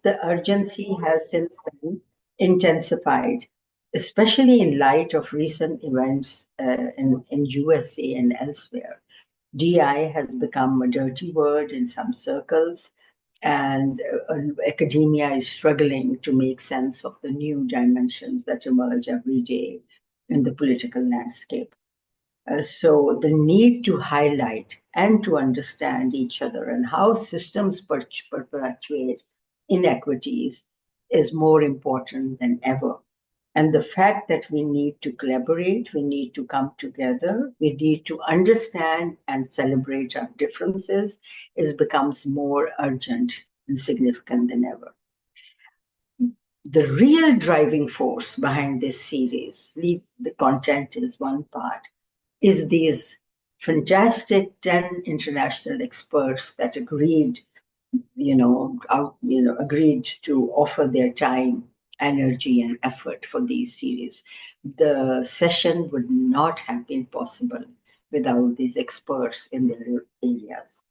the urgency has since then intensified, especially in light of recent events in USA and elsewhere. DI has become a dirty word in some circles, and academia is struggling to make sense of the new dimensions that emerge every day in the political landscape. So the need to highlight and to understand each other and how systems perpetuate inequities is more important than ever. And the fact that we need to collaborate, we need to come together, we need to understand and celebrate our differences becomes more urgent and significant than ever. The real driving force behind this series, the content is one part, is these fantastic 10 international experts that agreed to offer their time, energy, and effort for these series. The session would not have been possible without these experts in their areas.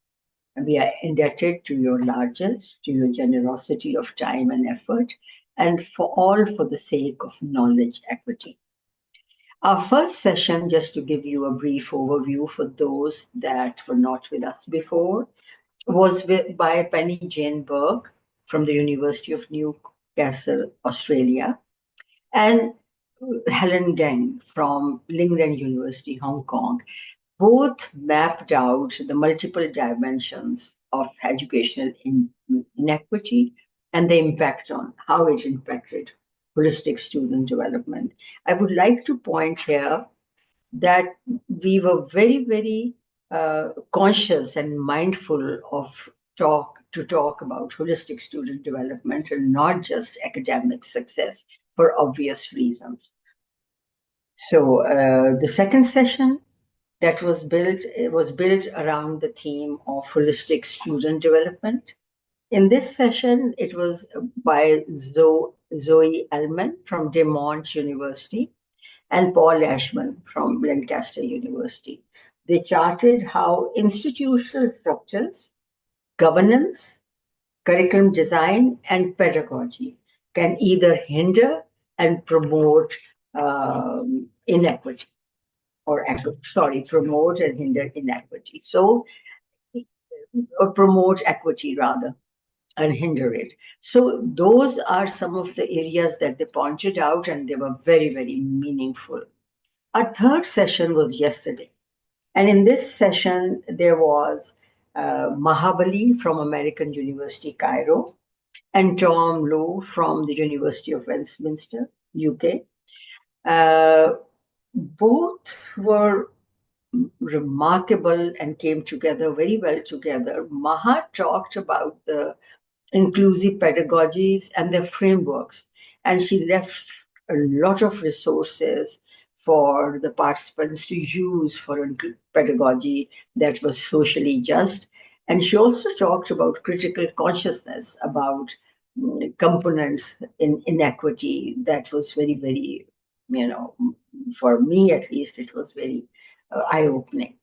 And we are indebted to your largesse, to your generosity of time and effort, and for the sake of knowledge equity. Our first session, just to give you a brief overview for those that were not with us before, was by Penny Jane Berg from the University of Newcastle, Australia, and Helen Deng from Lingnan University, Hong Kong. Both mapped out the multiple dimensions of educational inequity and the impact on how it impacted holistic student development. I would like to point here that we were very, very conscious and mindful of talk about holistic student development and not just academic success for obvious reasons. So the second session that was built around the theme of holistic student development. In this session, it was by Zoe Ellman from De Montfort University and Paul Ashman from Lancaster University. They charted how institutional structures, governance, curriculum design, and pedagogy can either hinder and promote inequity, promote and hinder inequity. So, or promote equity rather, and hinder it. So those are some of the areas that they pointed out, and they were very, very meaningful. Our third session was yesterday. And in this session, there was Mahabali from American University, Cairo, and Tom Lowe from the University of Westminster, UK. Both were remarkable and came together very well together. Maha talked about the inclusive pedagogies and their frameworks, and she left a lot of resources for the participants to use for pedagogy that was socially just. And she also talked about critical consciousness, about components in inequity that was very, very, for me at least, it was very eye-opening.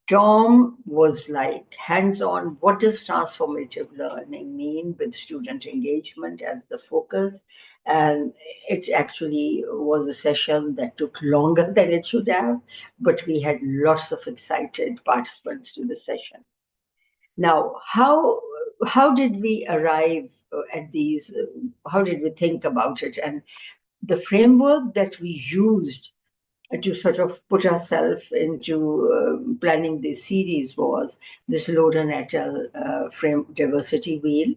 Tom was like hands-on, what does transformative learning mean with student engagement as the focus? And it actually was a session that took longer than it should have, but we had lots of excited participants to the session. Now, how did we arrive at these? How did we think about it? And the framework that we used to sort of put ourselves into planning this series was this Loden et al. Frame diversity wheel,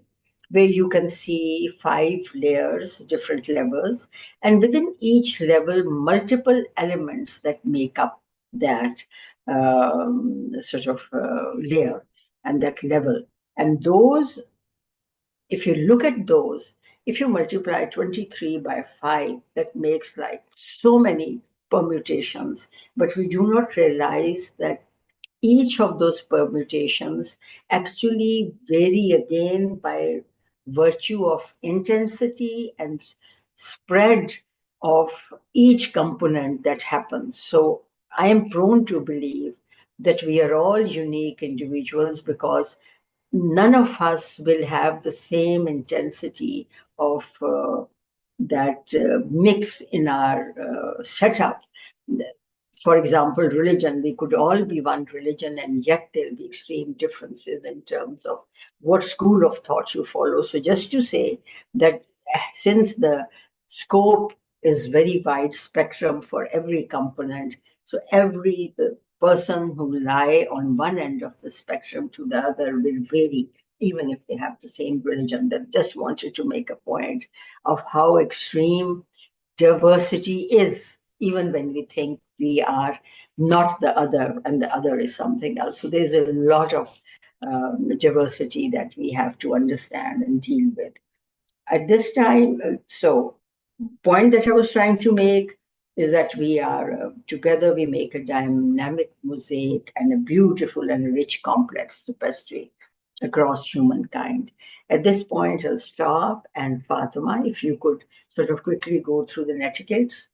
where you can see 5 layers, different levels, and within each level, multiple elements that make up that layer and that level. And those, if you look at those, if you multiply 23 by 5, that makes like so many permutations, but we do not realize that each of those permutations actually vary again by virtue of intensity and spread of each component that happens. So I am prone to believe that we are all unique individuals because none of us will have the same intensity of that mix in our setup. For example, religion, we could all be one religion, and yet there'll be extreme differences in terms of what school of thought you follow. So, just to say that since the scope is very wide spectrum for every component, so every person who lie on one end of the spectrum to the other will vary, even if they have the same religion. That just wanted to make a point of how extreme diversity is, even when we think we are not the other and the other is something else. So there's a lot of diversity that we have to understand and deal with. At this time, point that I was trying to make is that we are together, we make a dynamic mosaic and a beautiful and rich complex tapestry across humankind. At this point, I'll stop. And Fatima, if you could sort of quickly go through the netiquettes.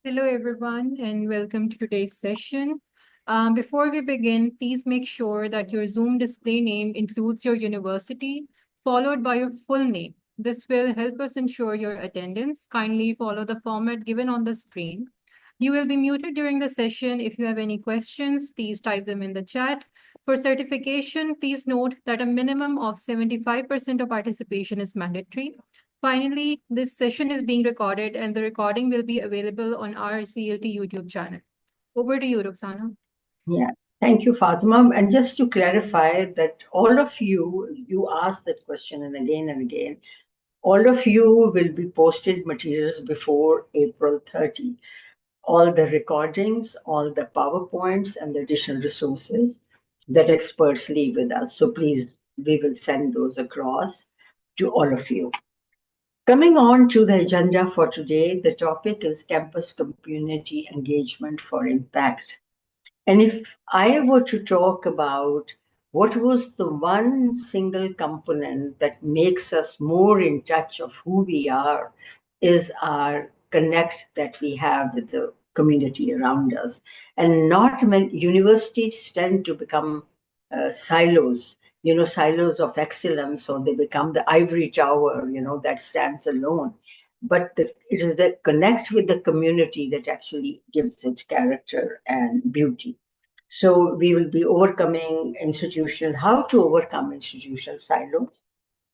Hello, everyone, and welcome to today's session. Before we begin, please make sure that your Zoom display name includes your university, followed by your full name. This will help us ensure your attendance. Kindly follow the format given on the screen. You will be muted during the session. If you have any questions, please type them in the chat. For certification, please note that a minimum of 75% of participation is mandatory. Finally, this session is being recorded and the recording will be available on our CLT YouTube channel. Over to you, Roxana. Yeah, thank you, Fatima. And just to clarify that all of you asked that question and again, all of you will be posted materials before April 30. All the recordings, all the PowerPoints, and the additional resources that experts leave with us. So please, we will send those across to all of you. Coming on to the agenda for today, the topic is campus community engagement for impact. And if I were to talk about what was the one single component that makes us more in touch of who we are, is our connect that we have with the community around us. And not many universities tend to become silos, silos of excellence, or they become the ivory tower, that stands alone. But it is the connect with the community that actually gives it character and beauty. So we will be how to overcome institutional silos,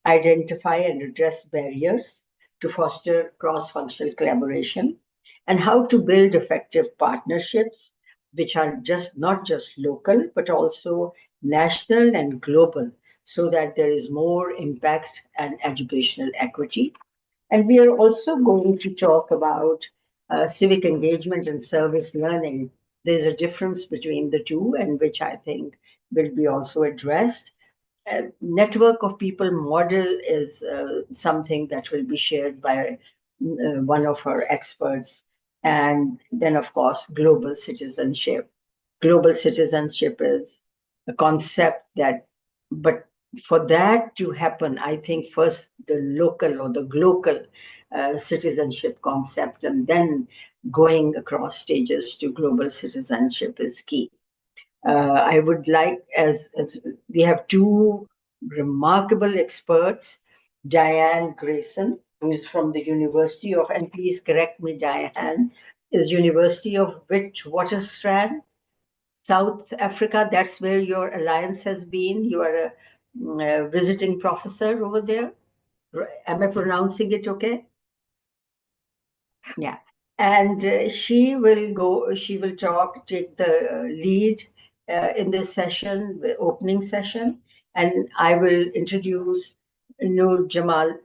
identify and address barriers to foster cross-functional collaboration, and how to build effective partnerships, which are not just local, but also national and global, so that there is more impact and educational equity. And we are also going to talk about civic engagement and service learning. There's a difference between the two, and which I think will be also addressed. Network of people model is something that will be shared by one of our experts. And then, of course, global citizenship. Global citizenship is a concept but for that to happen, I think first the local or the global citizenship concept, and then going across stages to global citizenship is key. I would like, as we have two remarkable experts, Diane Grayson, who is from the University of, and please correct me, Diane, is University of Witwatersrand, South Africa. That's where your alliance has been. You are a visiting professor over there. Am I pronouncing it okay? Yeah. And she will take the lead in this session, the opening session. And I will introduce Nurjamal.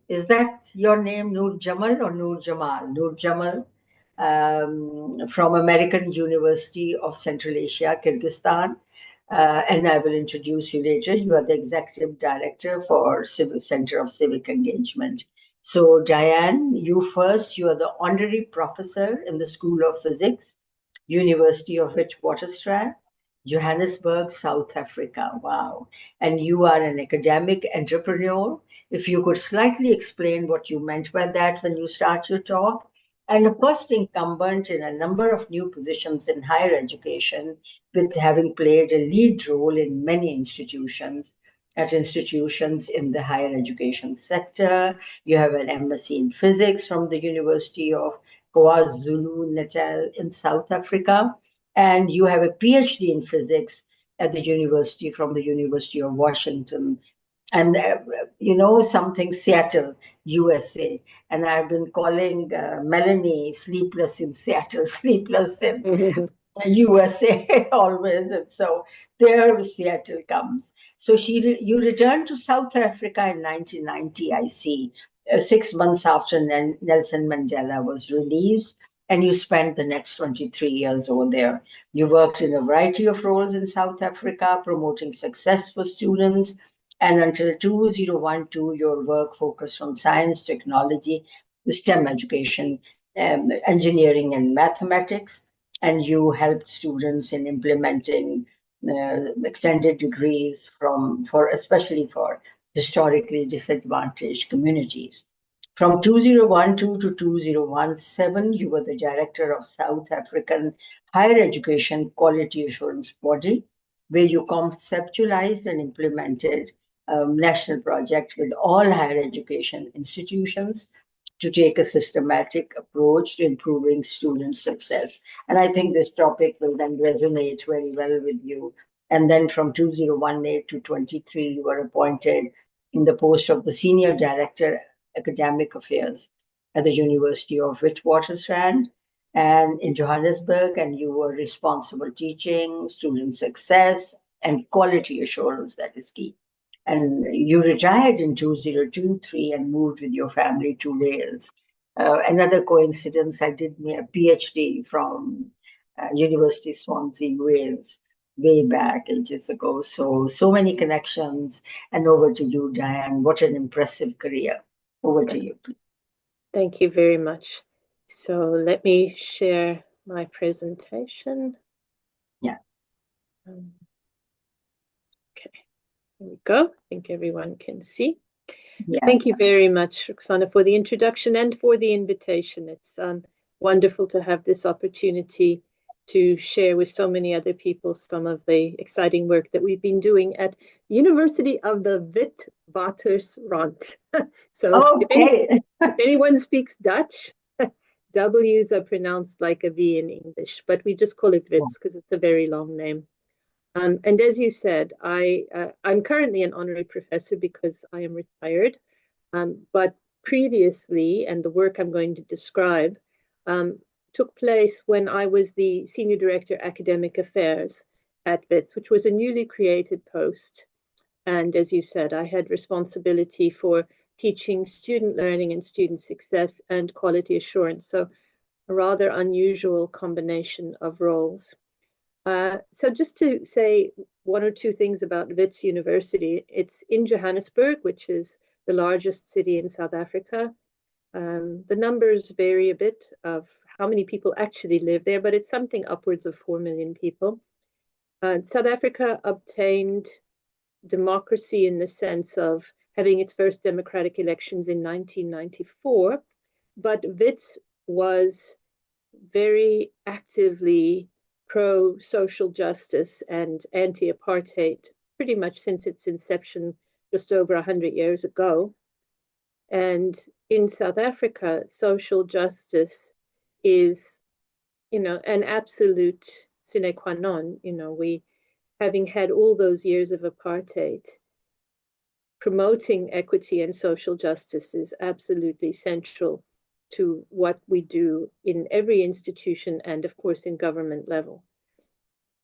Is that your name, Nurjamal or Nurjamal? Nurjamal, from American University of Central Asia, Kyrgyzstan. And I will introduce you later. You are the executive director for Center of Civic Engagement. So, Diane, you first. You are the honorary professor in the School of Physics, University of Witwatersrand, Johannesburg, South Africa. Wow. And you are an academic entrepreneur. If you could slightly explain what you meant by that when you start your talk, and a first incumbent in a number of new positions in higher education, with having played a lead role in many institutions. At institutions in the higher education sector, you have an MSc in physics from the University of KwaZulu-Natal in South Africa, and you have a PhD in physics at the university from the University of Washington, and something, Seattle, USA. And I've been calling Melanie sleepless in Seattle, sleepless in USA always. And so there Seattle comes. So you returned to South Africa in 1990, I see, 6 months after Nelson Mandela was released. And you spent the next 23 years over there. You worked in a variety of roles in South Africa, promoting success for students. And until 2012, your work focused on science, technology, STEM education, engineering, and mathematics. And you helped students in implementing extended degrees especially for historically disadvantaged communities. From 2012 to 2017, you were the director of South African Higher Education Quality Assurance Body, where you conceptualized and implemented national projects with all higher education institutions to take a systematic approach to improving student success. And I think this topic will then resonate very well with you. And then from 2018 to 23, you were appointed in the post of the Senior Director, Academic Affairs at the University of Witwatersrand and in Johannesburg, and you were responsible teaching, student success, and quality assurance, that is key. And you retired in 2023 and moved with your family to Wales. Another coincidence, I did a PhD from University Swansea, Wales, way back ages ago. So many connections. And over to you, Daine. What an impressive career. Over to you, please. Thank you very much. So let me share my presentation. Yeah. Okay, here we go. I think everyone can see. Yes. Thank you very much, Roxana, for the introduction and for the invitation. It's wonderful to have this opportunity to share with so many other people some of the exciting work that we've been doing at University of the Witwatersrand. So okay. if anyone speaks Dutch, W's are pronounced like a V in English, but we just call it Wits because it's a very long name. And as you said, I'm currently an honorary professor because I am retired. But previously, and the work I'm going to describe, took place when I was the Senior Director Academic Affairs at Wits, which was a newly created post. And as you said, I had responsibility for teaching student learning and student success and quality assurance. So a rather unusual combination of roles. So just to say one or two things about Wits University, it's in Johannesburg, which is the largest city in South Africa. The numbers vary a bit of how many people actually live there, but it's something upwards of 4 million people. South Africa obtained democracy in the sense of having its first democratic elections in 1994, but Wits was very actively pro-social justice and anti-apartheid pretty much since its inception just over 100 years ago. And in South Africa, social justice is, an absolute sine qua non. We, having had all those years of apartheid, promoting equity and social justice is absolutely central to what we do in every institution and, of course, in government level.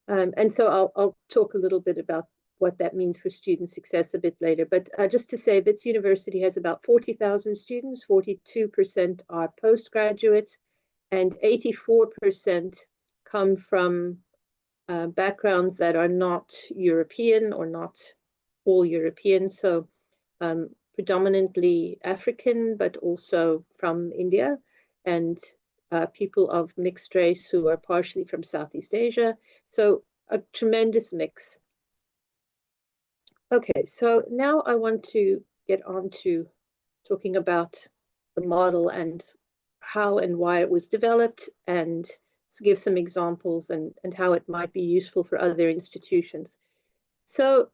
And so I'll talk a little bit about what that means for student success a bit later. But just to say, Wits University has about 40,000 students, 42% are postgraduates, and 84% come from backgrounds that are not European or not all European. So predominantly African, but also from India, and people of mixed race who are partially from Southeast Asia. So a tremendous mix. Okay, so now I want to get on to talking about the model and how and why it was developed, and give some examples and how it might be useful for other institutions. So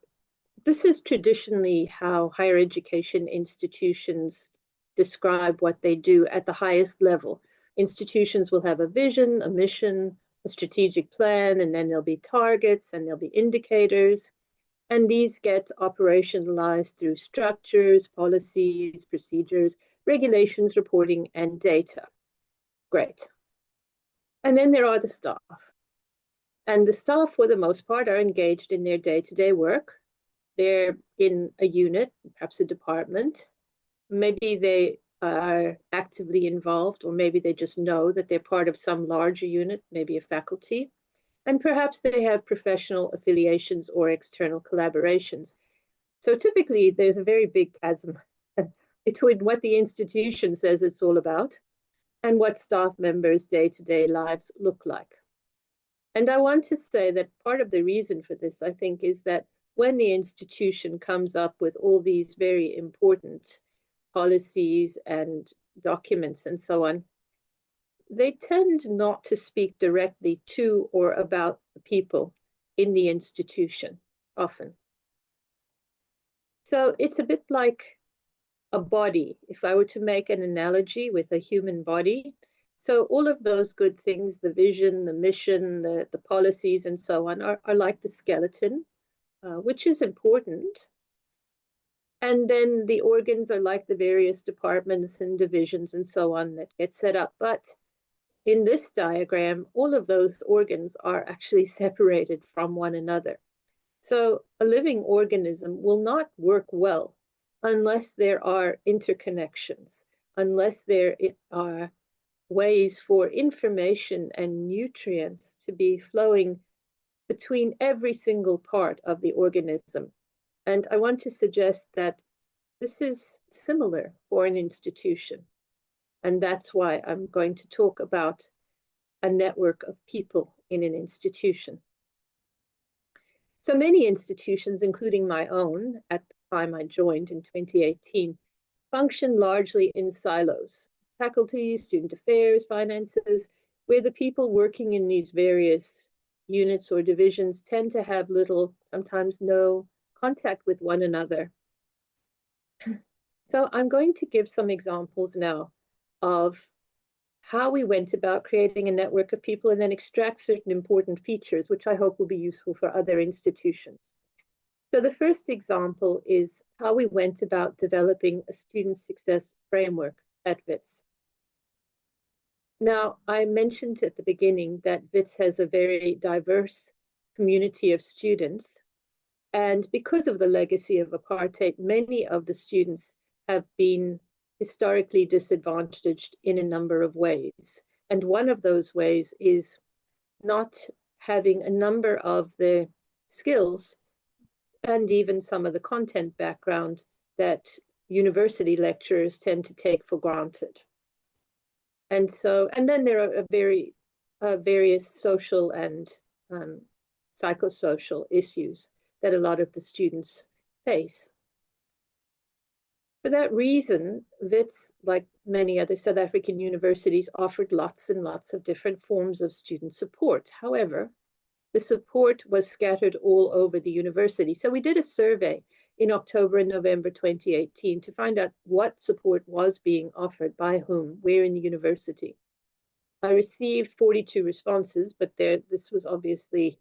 this is traditionally how higher education institutions describe what they do at the highest level. Institutions will have a vision, a mission, a strategic plan, and then there'll be targets and there'll be indicators. And these get operationalized through structures, policies, procedures, regulations, reporting, and data. Great. And then there are the staff. And the staff, for the most part, are engaged in their day-to-day work. They're in a unit, perhaps a department. Maybe they are actively involved, or maybe they just know that they're part of some larger unit, maybe a faculty. And perhaps they have professional affiliations or external collaborations. So typically, there's a very big chasm between what the institution says it's all about and what staff members' day-to-day lives look like. And I want to say that part of the reason for this, I think, is that when the institution comes up with all these very important policies and documents and so on, they tend not to speak directly to or about the people in the institution, often. So it's a bit like a body, if I were to make an analogy with a human body. So all of those good things, the vision, the mission, the policies, and so on, are like the skeleton, which is important. And then the organs are like the various departments and divisions and so on that get set up. But in this diagram, all of those organs are actually separated from one another. So a living organism will not work well unless there are interconnections, unless there are ways for information and nutrients to be flowing between every single part of the organism. And I want to suggest that this is similar for an institution. And that's why I'm going to talk about a network of people in an institution. So many institutions, including my own, at the time I joined in 2018, function largely in silos. Faculty, student affairs, finances, where the people working in these various units or divisions tend to have little, sometimes no, contact with one another. So I'm going to give some examples now of how we went about creating a network of people and then extract certain important features, which I hope will be useful for other institutions. So the first example is how we went about developing a student success framework at Wits. Now, I mentioned at the beginning that Wits has a very diverse community of students. And because of the legacy of apartheid, many of the students have been historically disadvantaged in a number of ways. And one of those ways is not having a number of the skills and even some of the content background that university lecturers tend to take for granted. And then there are various social and psychosocial issues that a lot of the students face. For that reason, Wits, like many other South African universities, offered lots and lots of different forms of student support. However, the support was scattered all over the university. So we did a survey in October and November 2018 to find out what support was being offered by whom, where in the university. I received 42 responses, but this was obviously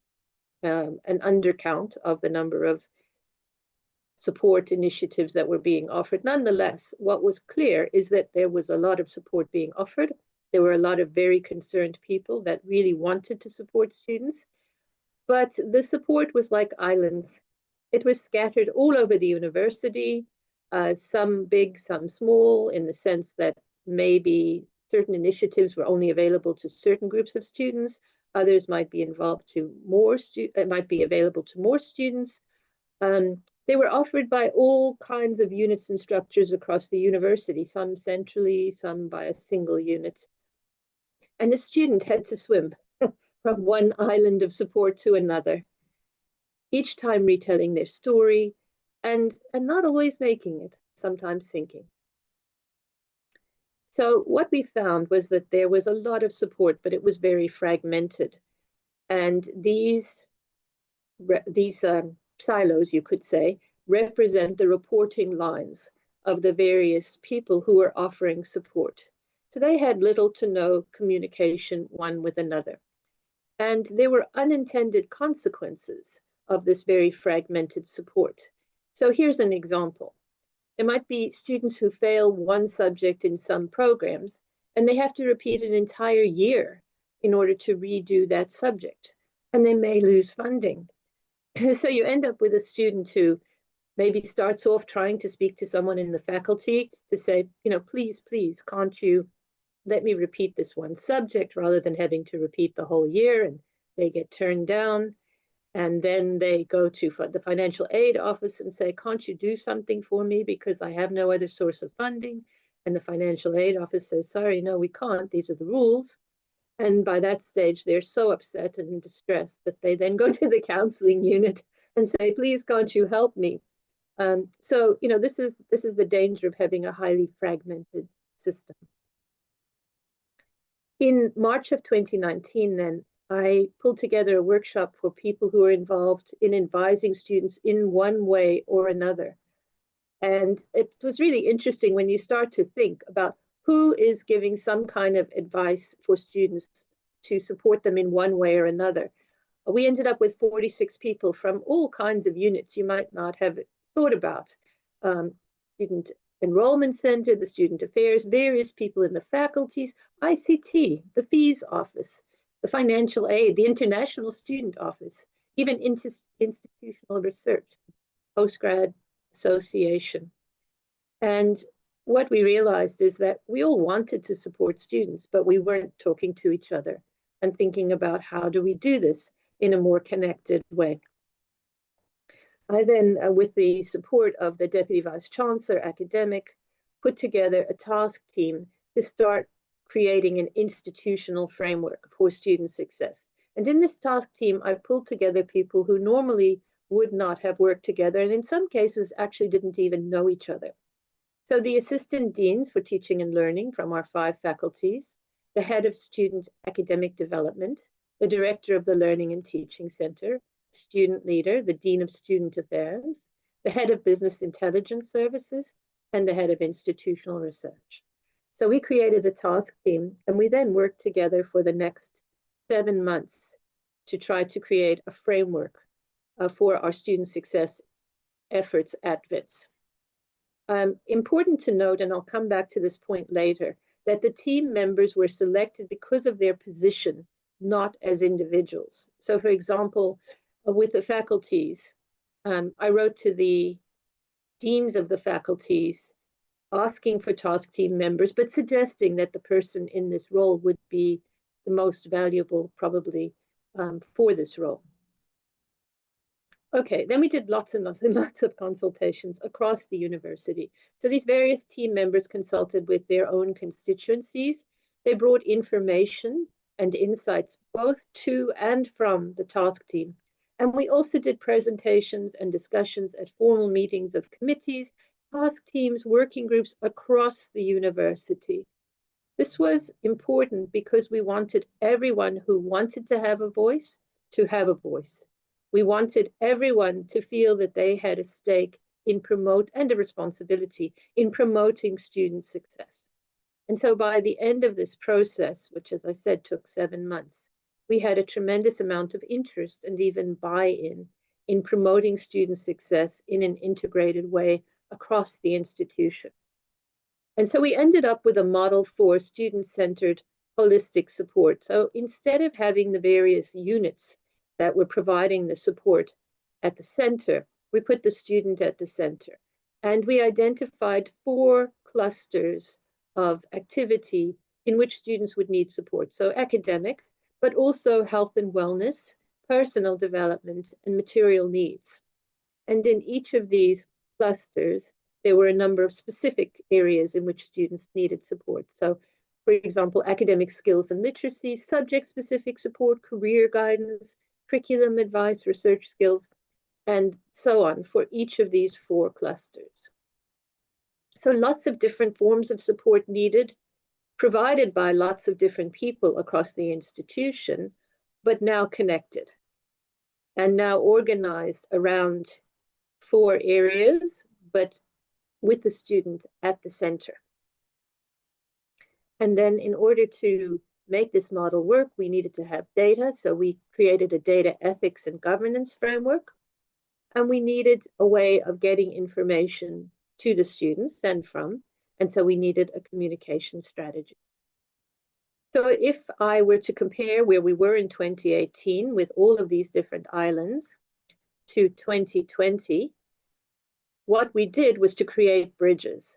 an undercount of the number of support initiatives that were being offered. Nonetheless, what was clear is that there was a lot of support being offered. There were a lot of very concerned people that really wanted to support students, but the support was like islands. It was scattered all over the university, some big, some small, in the sense that maybe certain initiatives were only available to certain groups of students. Others might be available to more students. They were offered by all kinds of units and structures across the university, some centrally, some by a single unit. And the student had to swim from one island of support to another, each time retelling their story and not always making it, sometimes sinking. So what we found was that there was a lot of support, but it was very fragmented. And these silos, you could say, represent the reporting lines of the various people who were offering support. So they had little to no communication one with another. And there were unintended consequences of this very fragmented support. So here's an example. There might be students who fail one subject in some programs, and they have to repeat an entire year in order to redo that subject, and they may lose funding. So you end up with a student who maybe starts off trying to speak to someone in the faculty to say, please, can't you let me repeat this one subject rather than having to repeat the whole year, and they get turned down. And then they go to the financial aid office and say, can't you do something for me because I have no other source of funding? And the financial aid office says, sorry, no, we can't. These are the rules. And by that stage, they're so upset and distressed that they then go to the counseling unit and say, please, can't you help me? So, this is the danger of having a highly fragmented system. In March of 2019, then, I pulled together a workshop for people who are involved in advising students in one way or another. And it was really interesting when you start to think about who is giving some kind of advice for students to support them in one way or another. We ended up with 46 people from all kinds of units you might not have thought about. Student Enrollment Center, the Student Affairs, various people in the faculties, ICT, the Fees Office, the Financial Aid, the International Student Office, even institutional research, Postgrad Association. And what we realized is that we all wanted to support students, but we weren't talking to each other and thinking about how do we do this in a more connected way. I then, with the support of the Deputy Vice Chancellor, academic, put together a task team to start creating an institutional framework for student success. And in this task team, I pulled together people who normally would not have worked together, and in some cases actually didn't even know each other. So the assistant deans for teaching and learning from our 5 faculties, the head of student academic development, the director of the Learning and Teaching Center, student leader, the dean of student affairs, the head of business intelligence services, and the head of institutional research. So we created a task team, and we then worked together for the next 7 months to try to create a framework for our student success efforts at Wits. Important to note, and I'll come back to this point later, that the team members were selected because of their position, not as individuals. So for example, with the faculties, I wrote to the deans of the faculties asking for task team members, but suggesting that the person in this role would be the most valuable probably for this role. Okay, then we did lots and lots of consultations across the university. So these various team members consulted with their own constituencies. They brought information and insights both to and from the task team. And we also did presentations and discussions at formal meetings of committees, task teams, working groups across the university. This was important because we wanted everyone who wanted to have a voice to have a voice. We wanted everyone to feel that they had a stake in and a responsibility in promoting student success. And so by the end of this process, which as I said took 7 months, we had a tremendous amount of interest and even buy-in in promoting student success in an integrated way across the institution. And so we ended up with a model for student-centered holistic support. So instead of having the various units that were providing the support at the center, we put the student at the center. And we identified 4 clusters of activity in which students would need support. So academic, but also health and wellness, personal development, and material needs. And in each of these clusters, there were a number of specific areas in which students needed support. So, for example, academic skills and literacy, subject-specific support, career guidance, curriculum advice, research skills, and so on for each of these 4 clusters. So lots of different forms of support needed provided by lots of different people across the institution, but now connected and now organized around 4 areas, but with the student at the center. And then in order to make this model work, we needed to have data. So we created a data ethics and governance framework. And we needed a way of getting information to the students and from. And so we needed a communication strategy. So if I were to compare where we were in 2018 with all of these different islands to 2020, what we did was to create bridges.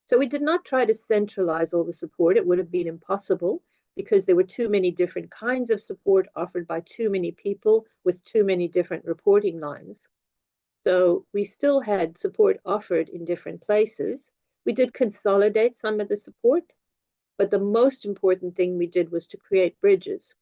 So we did not try to centralize all the support. It would have been impossible because there were too many different kinds of support offered by too many people with too many different reporting lines. So we still had support offered in different places. We did consolidate some of the support, but the most important thing we did was to create bridges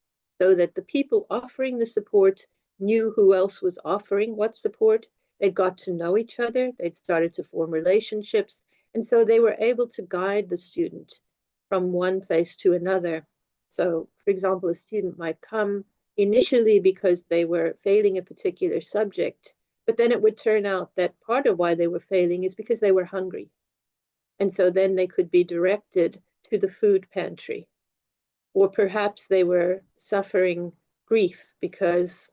so that the people offering the support knew who else was offering what support. They got to know each other. They'd started to form relationships. And so they were able to guide the student from one place to another. So, for example, a student might come initially because they were failing a particular subject, but then it would turn out that part of why they were failing is because they were hungry. And so then they could be directed to the food pantry. Or perhaps they were suffering grief because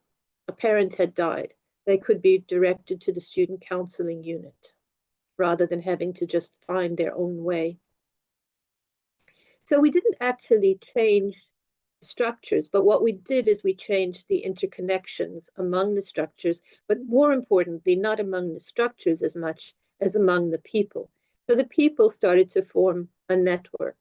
a parent had died. They could be directed to the student counseling unit rather than having to just find their own way. So we didn't actually change structures, but what we did is we changed the interconnections among the structures, but more importantly, not among the structures as much as among the people. So the people started to form a network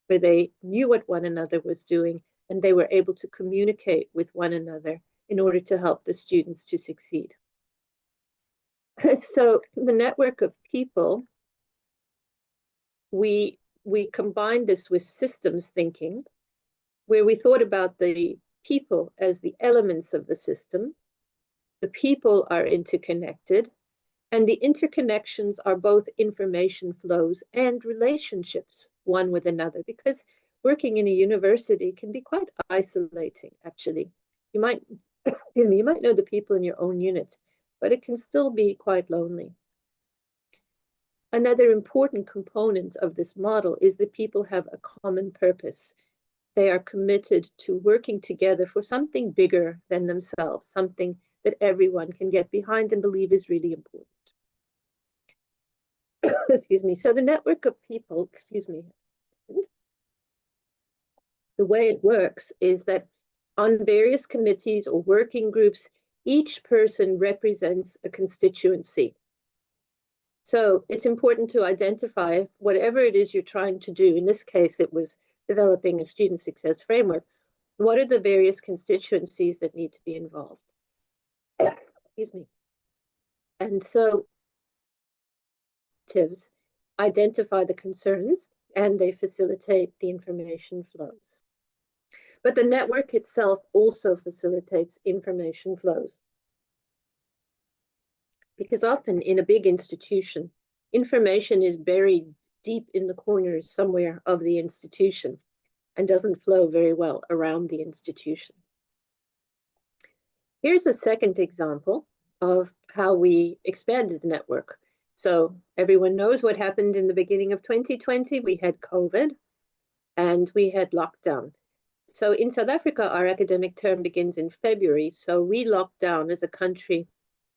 where they knew what one another was doing and they were able to communicate with one another in order to help the students to succeed. So the network of people, we combined this with systems thinking, where we thought about the people as the elements of the system. The people are interconnected, and the interconnections are both information flows and relationships one with another, because working in a university can be quite isolating, actually. You might know the people in your own unit, but it can still be quite lonely. Another important component of this model is that people have a common purpose. They are committed to working together for something bigger than themselves, something that everyone can get behind and believe is really important. Excuse me. So the network of people, the way it works is that on various committees or working groups, each person represents a constituency. So it's important to identify whatever it is you're trying to do. In this case, it was developing a student success framework. What are the various constituencies that need to be involved? Excuse me. And so identify the concerns and they facilitate the information flows. But the network itself also facilitates information flows. Because often in a big institution, information is buried deep in the corners somewhere of the institution and doesn't flow very well around the institution. Here's a second example of how we expanded the network. So everyone knows what happened in the beginning of 2020. We had COVID and we had lockdown. So in South Africa, our academic term begins in February. So we locked down as a country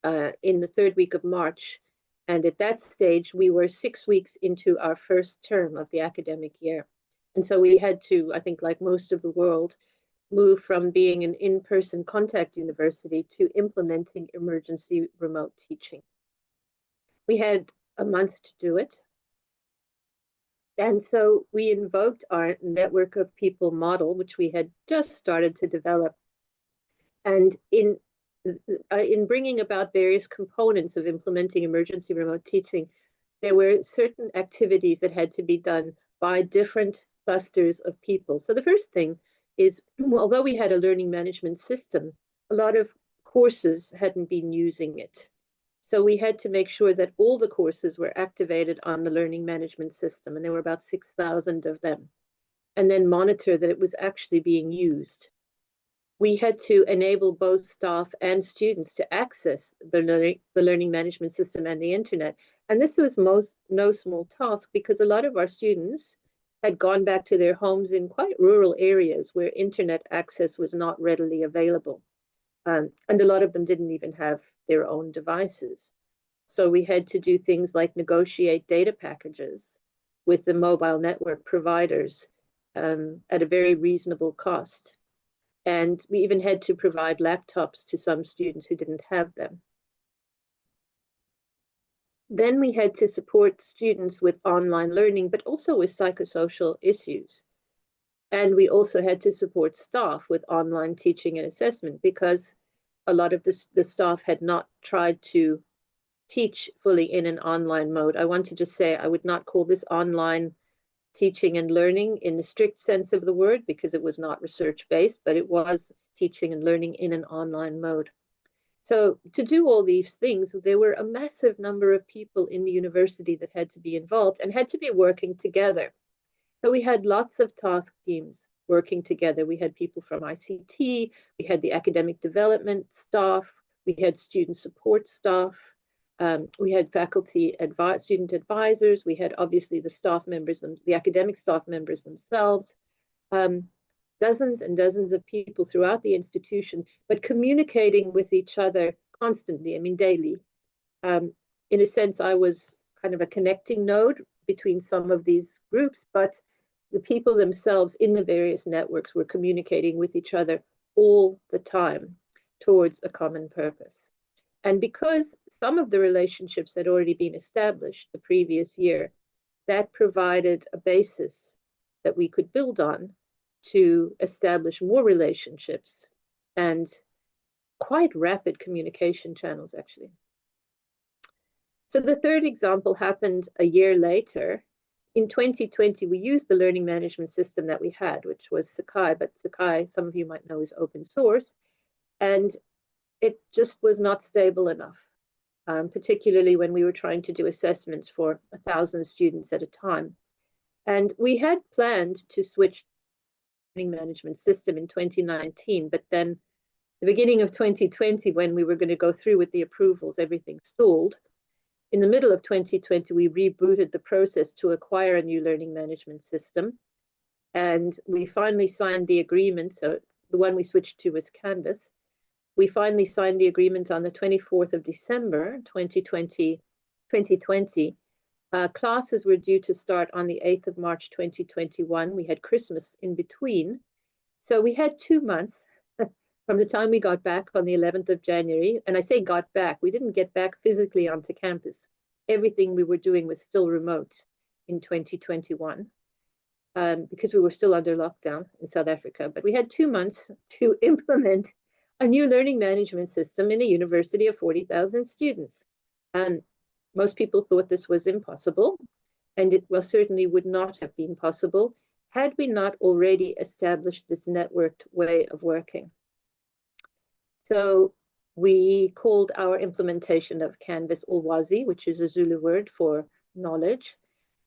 in the 3rd week of March. And at that stage, we were 6 weeks into our first term of the academic year. And so we had to, I think like most of the world, move from being an in-person contact university to implementing emergency remote teaching. We had a month to do it. And so we invoked our network of people model, which we had just started to develop. And in bringing about various components of implementing emergency remote teaching, there were certain activities that had to be done by different clusters of people. So the first thing is, although we had a learning management system, a lot of courses hadn't been using it. So we had to make sure that all the courses were activated on the learning management system, and there were about 6,000 of them. and then monitor that it was actually being used. We had to enable both staff and students to access the learning management system and the internet. And this was no small task, because a lot of our students had gone back to their homes in quite rural areas where internet access was not readily available. And a lot of them didn't even have their own devices. So we had to do things like negotiate data packages with the mobile network providers at a very reasonable cost. And we even had to provide laptops to some students who didn't have them. Then we had to support students with online learning, but also with psychosocial issues. And we also had to support staff with online teaching and assessment, because a lot of the staff had not tried to teach fully in an online mode. I want to just say I would not call this online teaching and learning in the strict sense of the word, because it was not research-based, but it was teaching and learning in an online mode. So to do all these things, there were a massive number of people in the university that had to be involved and had to be working together. So we had lots of task teams working together. We had people from ICT, we had the academic development staff, we had student support staff, we had faculty student advisors, we had obviously the staff members, the academic staff members themselves, dozens and dozens of people throughout the institution, but communicating with each other constantly, I mean, daily. In a sense, I was kind of a connecting node between some of these groups, but the people themselves in the various networks were communicating with each other all the time towards a common purpose. And because some of the relationships had already been established the previous year, that provided a basis that we could build on to establish more relationships and quite rapid communication channels, actually. So the third example happened a year later. In 2020, we used the learning management system that we had, which was Sakai, but Sakai, some of you might know, is open source. And it just was not stable enough, particularly when we were trying to do assessments for 1,000 students at a time. And we had planned to switch the learning management system in 2019, but then the beginning of 2020, when we were going to go through with the approvals, everything stalled. In the middle of 2020, we rebooted the process to acquire a new learning management system. And we finally signed the agreement. So the one we switched to was Canvas. We finally signed the agreement on the 24th of December, 2020. Classes were due to start on the 8th of March, 2021. We had Christmas in between. So we had 2 months from the time we got back on the 11th of January. And I say got back, we didn't get back physically onto campus. Everything we were doing was still remote in 2021 because we were still under lockdown in South Africa. But we had 2 months to implement a new learning management system in a university of 40,000 students. And most people thought this was impossible, and it certainly would not have been possible had we not already established this networked way of working. So we called our implementation of Canvas Ulwazi, which is a Zulu word for knowledge.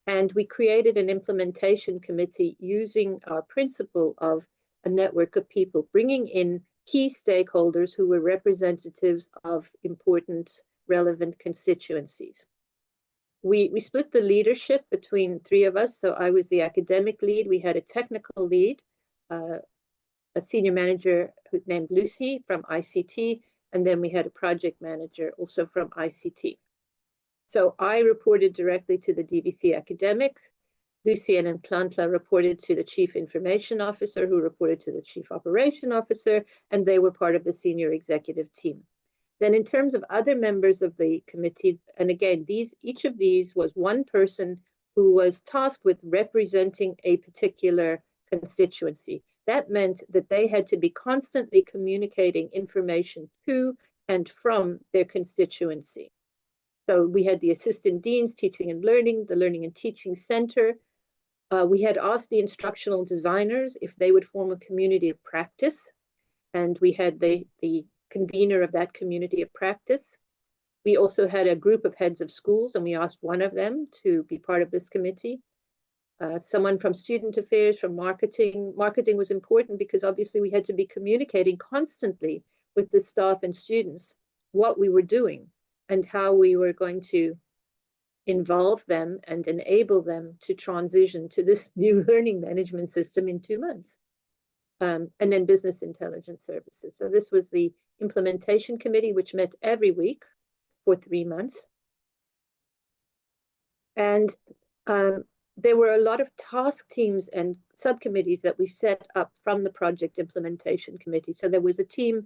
And we created an implementation committee using our principle of a network of people, bringing in key stakeholders who were representatives of important, relevant constituencies. We split the leadership between 3 of us. So I was the academic lead. We had a technical lead, a senior manager named Lucy from ICT, and then we had a project manager also from ICT. So I reported directly to the DVC academic. Lucy and Ntlantla reported to the chief information officer, who reported to the chief operation officer, and they were part of the senior executive team. Then in terms of other members of the committee, and again, each of these was one person who was tasked with representing a particular constituency. That meant that they had to be constantly communicating information to and from their constituency. So we had the assistant deans, teaching and learning, the learning and teaching center. We had asked the instructional designers if they would form a community of practice. And we had the convener of that community of practice. We also had a group of heads of schools, and we asked one of them to be part of this committee. someone from student affairs, from marketing. Marketing was important because obviously we had to be communicating constantly with the staff and students what we were doing and how we were going to involve them and enable them to transition to this new learning management system in 2 months. And then business intelligence services. So this was the implementation committee, which met every week for 3 months. And there were a lot of task teams and subcommittees that we set up from the project implementation committee. So there was a team,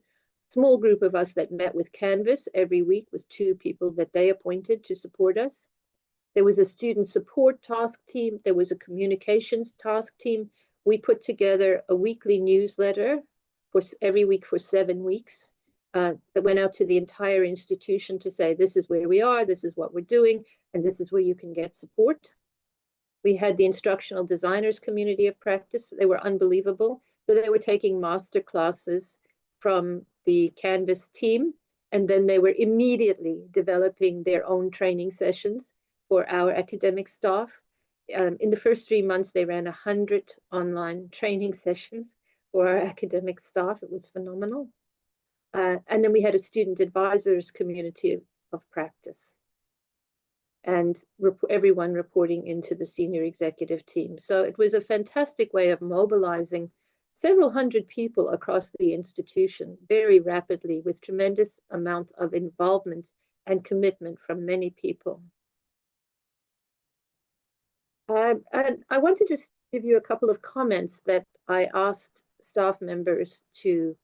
small group of us that met with Canvas every week with 2 people that they appointed to support us. There was a student support task team. There was a communications task team. We put together a weekly newsletter for every week for 7 weeks that went out to the entire institution to say, this is where we are, this is what we're doing, and this is where you can get support. We had the instructional designers community of practice. They were unbelievable. So they were taking master classes from the Canvas team, and then they were immediately developing their own training sessions for our academic staff. In the first 3 months, they ran 100 online training sessions for our academic staff. It was phenomenal. And then we had a student advisors community of practice, and everyone reporting into the senior executive team. So it was a fantastic way of mobilizing several hundred people across the institution very rapidly with tremendous amount of involvement and commitment from many people. And I want to just give you a couple of comments that I asked staff members to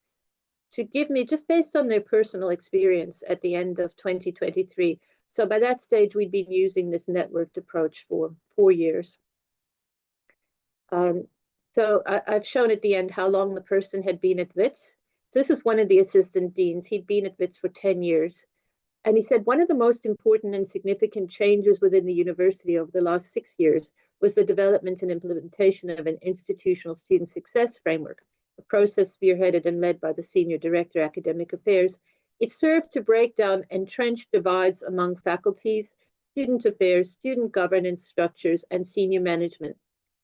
give me just based on their personal experience at the end of 2023. So by that stage, we'd been using this networked approach for 4 years. So I've shown at the end how long the person had been at Wits. So this is one of the assistant deans. He'd been at Wits for 10 years. And he said one of the most important and significant changes within the university over the last 6 years was the development and implementation of an institutional student success framework, a process spearheaded and led by the Senior Director, Academic Affairs. It served to break down entrenched divides among faculties, student affairs, student governance structures, and senior management.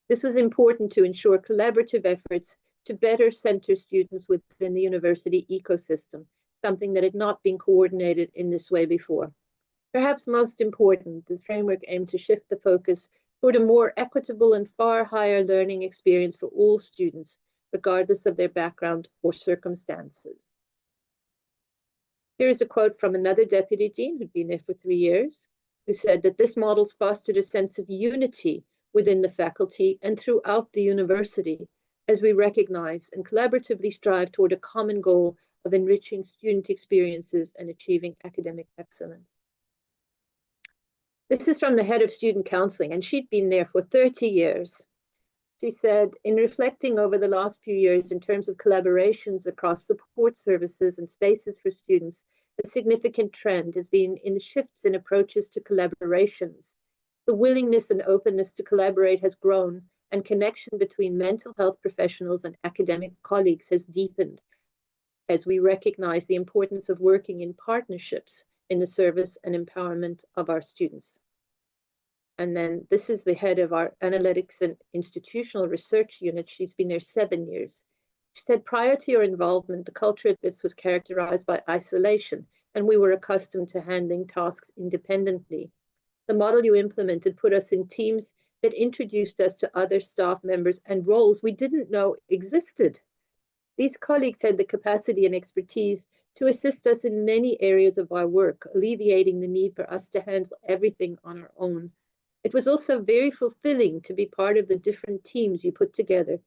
This was important to ensure collaborative efforts to better center students within the university ecosystem, something that had not been coordinated in this way before. Perhaps most important, the framework aimed to shift the focus toward a more equitable and far higher learning experience for all students, regardless of their background or circumstances. Here is a quote from another deputy dean who'd been there for 3 years, who said that this model's fostered a sense of unity within the faculty and throughout the university as we recognize and collaboratively strive toward a common goal of enriching student experiences and achieving academic excellence. This is from the head of student counseling, and she'd been there for 30 years. She said, in reflecting over the last few years in terms of collaborations across support services and spaces for students, a significant trend has been in the shifts in approaches to collaborations. The willingness and openness to collaborate has grown, and connection between mental health professionals and academic colleagues has deepened as we recognize the importance of working in partnerships in the service and empowerment of our students. And then this is the head of our analytics and institutional research unit. She's been there 7 years. She said, prior to your involvement, the culture at Wits was characterized by isolation, and we were accustomed to handling tasks independently. The model you implemented put us in teams that introduced us to other staff members and roles we didn't know existed. These colleagues had the capacity and expertise to assist us in many areas of our work, alleviating the need for us to handle everything on our own. It was also very fulfilling to be part of the different teams you put together.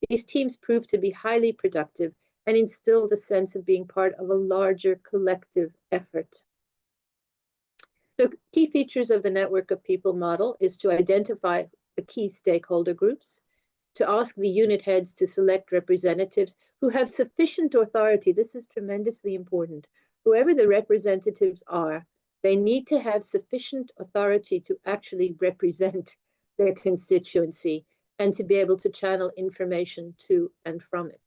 These teams proved to be highly productive and instilled a sense of being part of a larger collective effort. So key features of the network of people model is to identify the key stakeholder groups, to ask the unit heads to select representatives who have sufficient authority. This is tremendously important. Whoever the representatives are, they need to have sufficient authority to actually represent their constituency and to be able to channel information to and from it.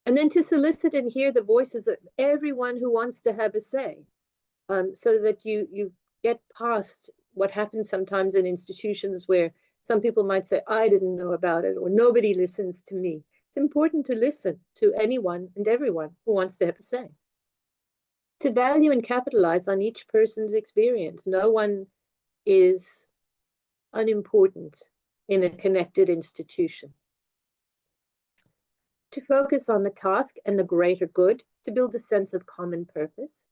And then to solicit and hear the voices of everyone who wants to have a say, so that you get past what happens sometimes in institutions where Some people might say, I didn't know about it, or nobody listens to me. It's important to listen to anyone and everyone who wants to have a say. To value and capitalize on each person's experience. No one is unimportant in a connected institution. To focus on the task and the greater good, to build a sense of common purpose,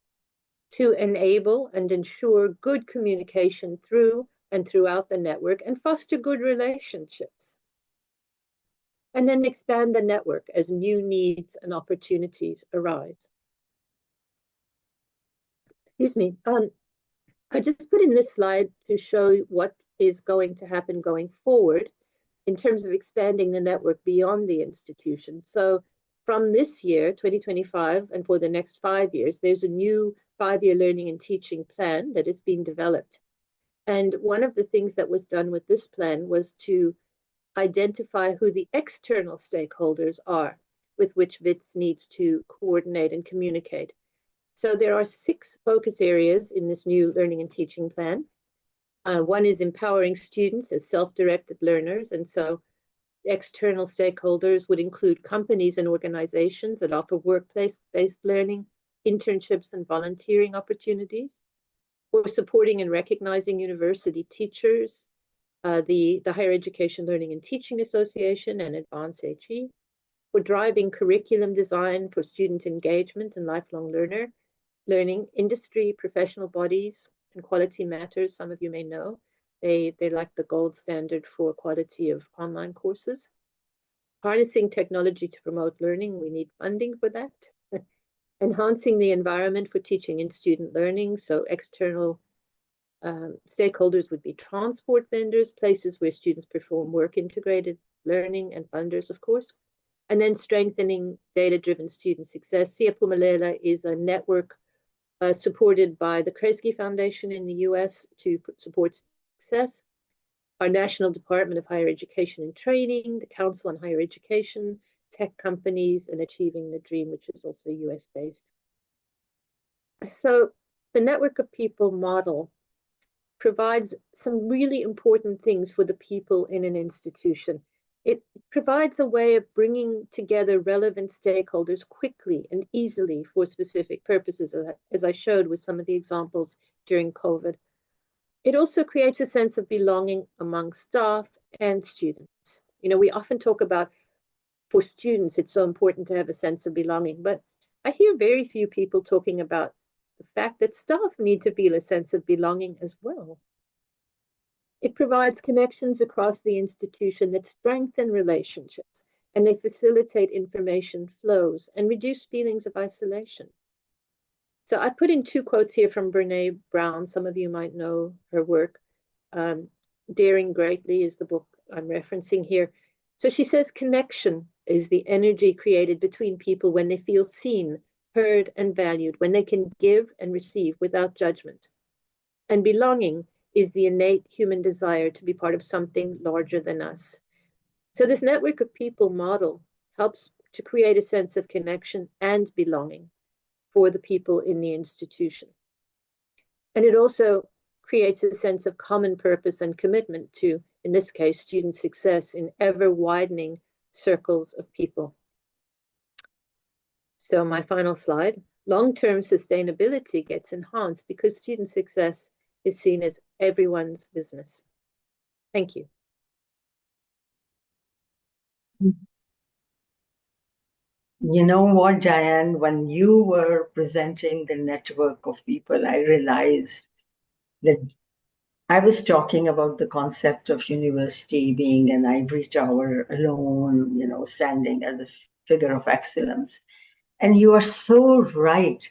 to enable and ensure good communication through and throughout the network and foster good relationships. And then expand the network as new needs and opportunities arise. Excuse me. I just put in this slide to show what is going to happen going forward in terms of expanding the network beyond the institution. So from this year, 2025, and for the next 5 years, there's a new 5-year learning and teaching plan that is being developed. And one of the things that was done with this plan was to identify who the external stakeholders are with which Wits needs to coordinate and communicate. So there are 6 focus areas in this new learning and teaching plan. One is empowering students as self-directed learners. And so external stakeholders would include companies and organizations that offer workplace-based learning, internships, and volunteering opportunities. We're supporting and recognizing university teachers, the Higher Education Learning and Teaching Association and Advance HE. We're driving curriculum design for student engagement and lifelong learning, industry, professional bodies, and Quality Matters. Some of you may know. They like the gold standard for quality of online courses. Harnessing technology to promote learning, we need funding for that. Enhancing the environment for teaching and student learning. So external stakeholders would be transport vendors, places where students perform work integrated learning, and funders, of course. And then strengthening data-driven student success. Siyaphumelela is a network supported by the Kresge Foundation in the US to support success. Our National Department of Higher Education and Training, the Council on Higher Education, tech companies, and Achieving the Dream, which is also US-based. So the Network of People model provides some really important things for the people in an institution. It provides a way of bringing together relevant stakeholders quickly and easily for specific purposes, as I showed with some of the examples during COVID. It also creates a sense of belonging among staff and students. You know, we often talk about, for students, it's so important to have a sense of belonging, but I hear very few people talking about the fact that staff need to feel a sense of belonging as well. It provides connections across the institution that strengthen relationships, and they facilitate information flows and reduce feelings of isolation. So I put in 2 quotes here from Brene Brown. Some of you might know her work. Daring Greatly is the book I'm referencing here. So she says, connection is the energy created between people when they feel seen, heard, and valued, when they can give and receive without judgment. And belonging is the innate human desire to be part of something larger than us. So this network of people model helps to create a sense of connection and belonging for the people in the institution. And it also creates a sense of common purpose and commitment to, in this case, student success in ever-widening circles of people. So my final slide, long-term sustainability gets enhanced because student success is seen as everyone's business. Thank you. You know what, Diane, when you were presenting the network of people, I realized that I was talking about the concept of university being an ivory tower alone, you know, standing as a figure of excellence. And you are so right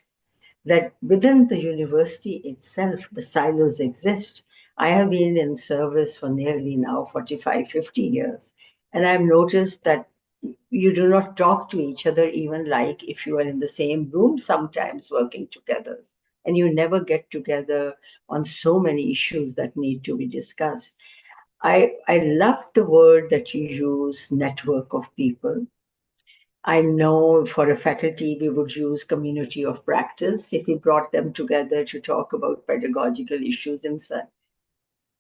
that within the university itself, the silos exist. I have been in service for nearly now 45, 50 years. And I've noticed that you do not talk to each other, even like if you are in the same room, sometimes working together. And you never get together on so many issues that need to be discussed. I love the word that you use, network of people. I know for a faculty, we would use community of practice if we brought them together to talk about pedagogical issues and such.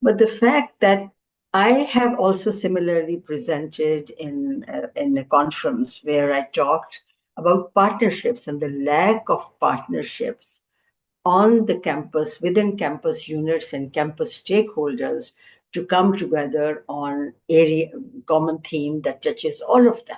But the fact that I have also similarly presented in a conference where I talked about partnerships and the lack of partnerships on the campus, within campus units and campus stakeholders to come together on area common theme that touches all of them.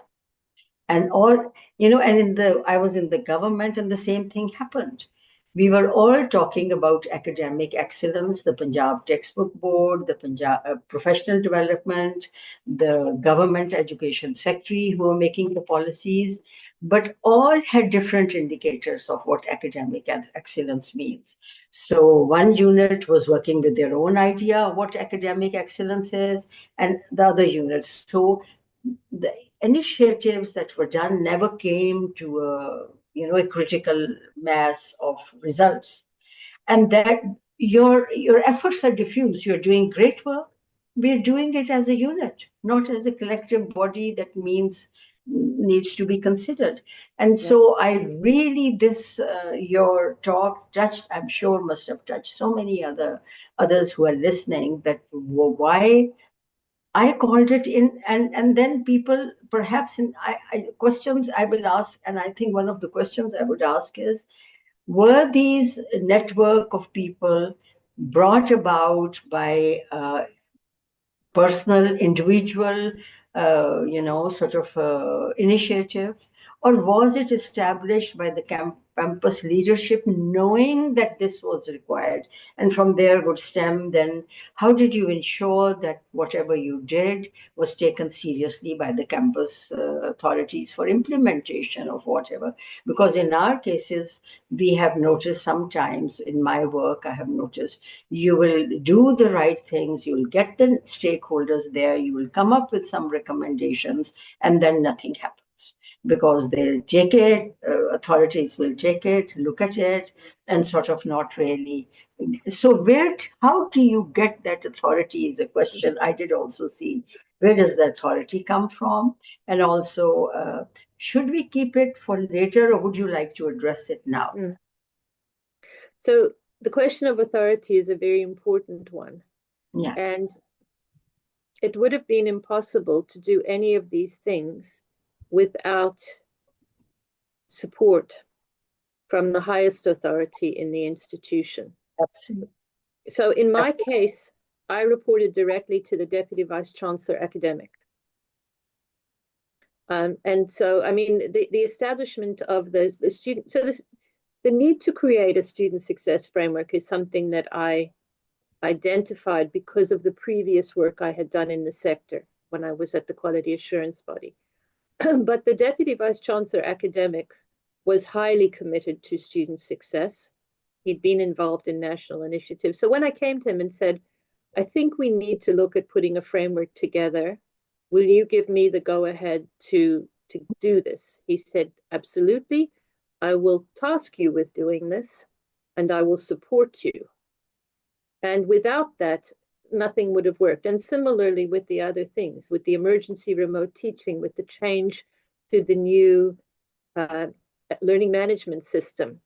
And all, and I was in the government and the same thing happened. We were all talking about academic excellence, the Punjab Textbook Board, the Punjab Professional Development, the government education secretary who were making the policies, but all had different indicators of what academic excellence means. So one unit was working with their own idea of what academic excellence is, and the other units. So the initiatives that were done never came to a critical mass of results, and that your efforts are diffused. You're doing great work. We're doing it as a unit, not as a collective body that needs to be considered. And so I really, your talk touched, I'm sure must have touched so many others who are listening, that why I called it in, and then people perhaps questions I will ask, and I think one of the questions I would ask is, were these network of people brought about by personal, individual, sort of initiative, or was it established by the campus leadership, knowing that this was required? And from there would stem then, how did you ensure that whatever you did was taken seriously by the campus authorities for implementation of whatever? Because in our cases, we have noticed sometimes, in my work, I have noticed, you will do the right things, you will get the stakeholders there, you will come up with some recommendations, and then nothing happens because they'll take it, authorities will take it, look at it, and sort of not really. So how do you get that authority is a question I did also see. Where does the authority come from? And also, should we keep it for later, or would you like to address it now? So the question of authority is a very important one. Yeah. And it would have been impossible to do any of these things without support from the highest authority in the institution. Absolutely. So in my case, I reported directly to the Deputy Vice Chancellor Academic. And so, I mean, the establishment of the student, so the need to create a student success framework is something that I identified because of the previous work I had done in the sector when I was at the quality assurance body. But the Deputy Vice Chancellor Academic was highly committed to student success. He'd been involved in national initiatives. So when I came to him and said, I think we need to look at putting a framework together, will you give me the go-ahead to do this? He said, absolutely. I will task you with doing this, and I will support you. And without that, nothing would have worked. And similarly with the other things, with the emergency remote teaching, with the change to the new learning management system,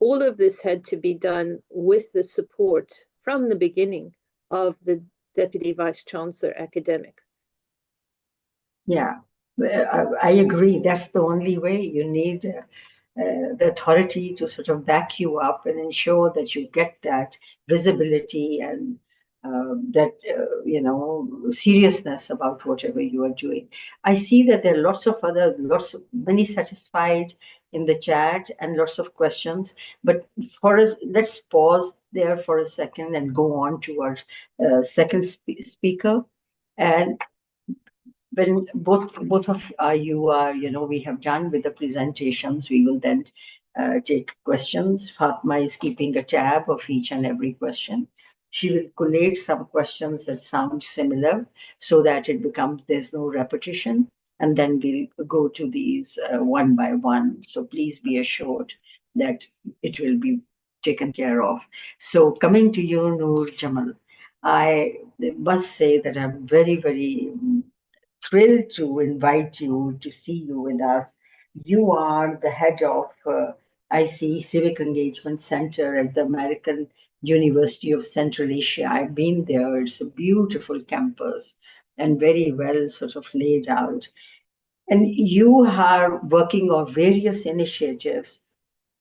all of this had to be done with the support from the beginning of the Deputy Vice Chancellor Academic. Yeah, I agree. That's the only way. You need the authority to sort of back you up and ensure that you get that visibility and that seriousness about whatever you are doing. I see that there are many satisfied in the chat and lots of questions, but for us, let's pause there for a second and go on to our second speaker. And when both of you are, we have done with the presentations, we will then take questions. Fatima is keeping a tab of each and every question. She will collate some questions that sound similar so that there's no repetition. And then we'll go to these one by one. So please be assured that it will be taken care of. So coming to you, Nurzhamal, I must say that I'm very, very thrilled to invite you to see you with us. You are the head of IC Civic Engagement Center at the American University of Central Asia. I've been there. It's a beautiful campus and very well sort of laid out. And you are working on various initiatives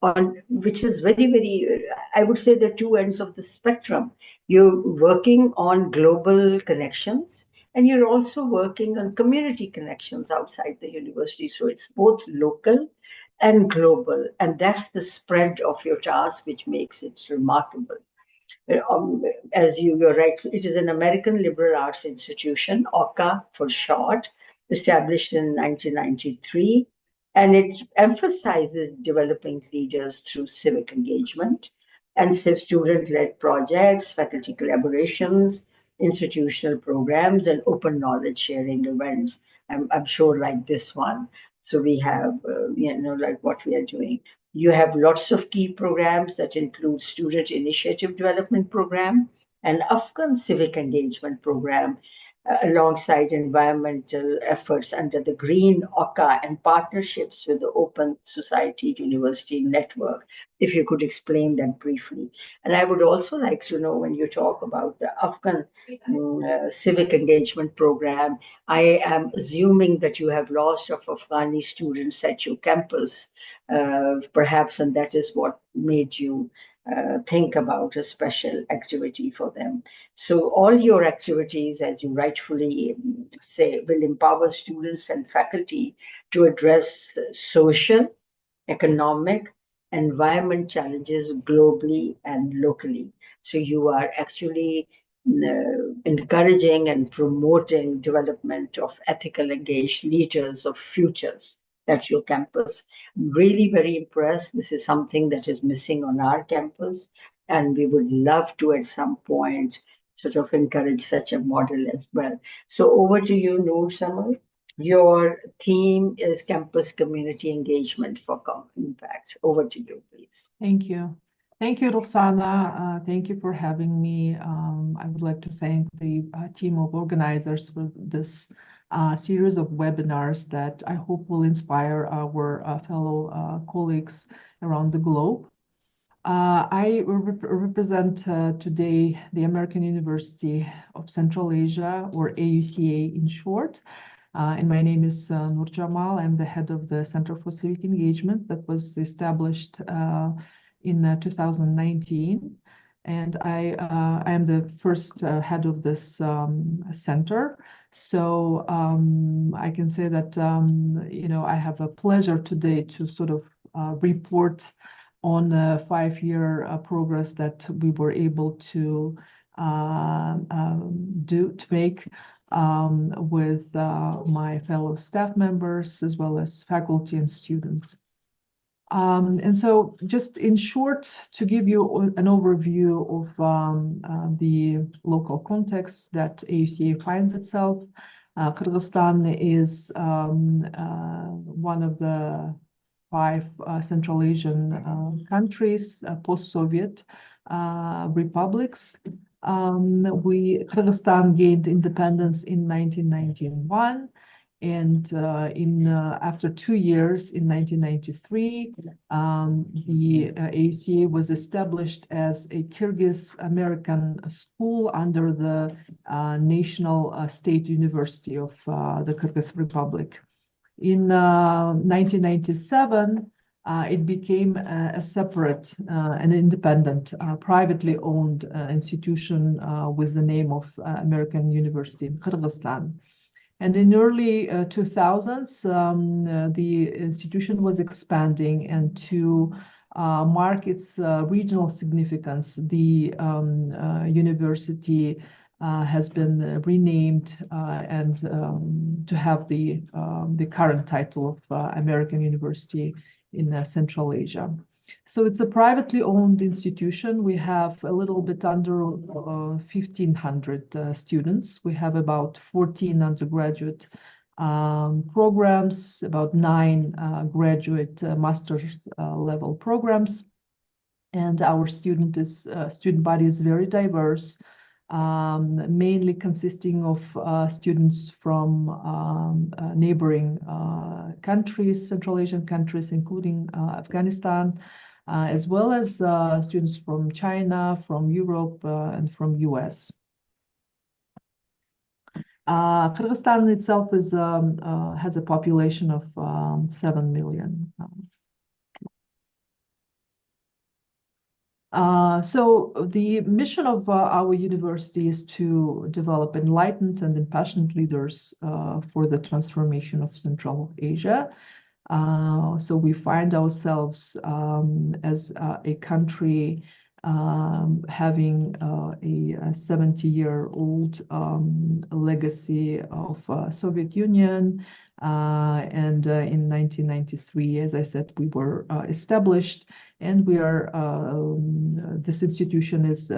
on which is very, very, I would say, the two ends of the spectrum. You're working on global connections and you're also working on community connections outside the university. So it's both local and global. And that's the spread of your task, which makes it remarkable. As you're right, it is an American liberal arts institution, OCA for short, established in 1993, and it emphasizes developing leaders through civic engagement and student-led projects, faculty collaborations, institutional programs, and open knowledge sharing events. I'm sure like this one. So we have, like what we are doing. You have lots of key programs that include Student Initiative Development Program and Afghan Civic Engagement Program, alongside environmental efforts under the Green OCA and partnerships with the Open Society University Network. If you could explain that briefly. And I would also like to know, when you talk about the Afghan Civic Engagement Program, I am assuming that you have lots of Afghani students at your campus, perhaps, and that is what made you think about a special activity for them. So all your activities, as you rightfully say, will empower students and faculty to address social, economic, environment challenges globally and locally. So you are actually encouraging and promoting development of ethical engaged leaders of futures at your campus. I'm really very impressed. This is something that is missing on our campus, and we would love to at some point sort of encourage such a model as well. So over to you, Nurzhamal. Your theme is campus community engagement for common impact. Over to you, please. Thank you. Thank you, Roxana. Thank you for having me. I would like to thank the team of organizers for this series of webinars that I hope will inspire our fellow colleagues around the globe. I represent today the American University of Central Asia, or AUCA in short. And my name is Nurzhamal. I'm the head of the Center for Civic Engagement that was established in 2019. And I am the first head of this center. So I can say that, I have a pleasure today to sort of report on the 5-year progress that we were able to make with my fellow staff members, as well as faculty and students. And so just in short, to give you an overview of the local context that AUCA finds itself, Kyrgyzstan is one of the 5 Central Asian countries, post-Soviet republics. Kyrgyzstan gained independence in 1991, and after 2 years, in 1993, the AUCA was established as a Kyrgyz American school under the National State University of the Kyrgyz Republic. In 1997, it became a separate, an independent, privately owned institution with the name of American University in Kyrgyzstan. And in early 2000s, the institution was expanding, and to mark its regional significance, the university has been renamed and to have the current title of American University in Central Asia. So it's a privately owned institution. We have a little bit under 1,500 students. We have about 14 undergraduate programs, about 9 graduate master's level programs. And our student body is very diverse, mainly consisting of students from neighboring countries, Central Asian countries, including Afghanistan, as well as students from China, from Europe, and from US. Kyrgyzstan itself has a population of 7 million. So the mission of our university is to develop enlightened and impassioned leaders for the transformation of Central Asia. So we find ourselves as a country having a 70-year-old legacy of Soviet Union. And in 1993, as I said, we were established, and we are this institution is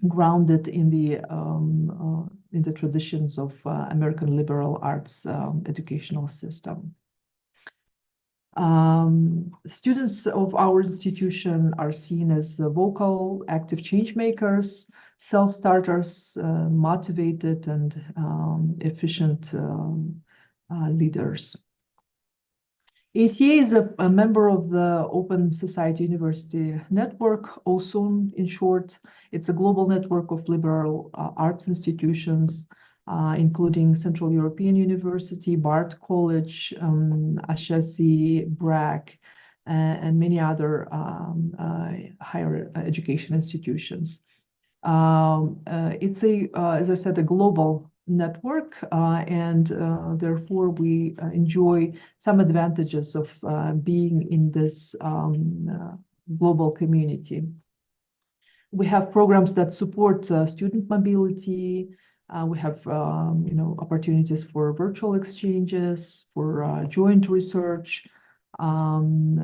grounded in the traditions of American liberal arts educational system. Students of our institution are seen as vocal, active change makers, self-starters, motivated and efficient leaders. AUCA is a member of the Open Society University Network, OSUN in short. It's a global network of liberal arts institutions, including Central European University, Bard College, Ashesi, BRAC, and many other higher education institutions. It's as I said, a global network, and therefore we enjoy some advantages of being in this global community. We have programs that support student mobility. We have opportunities for virtual exchanges, for joint research, and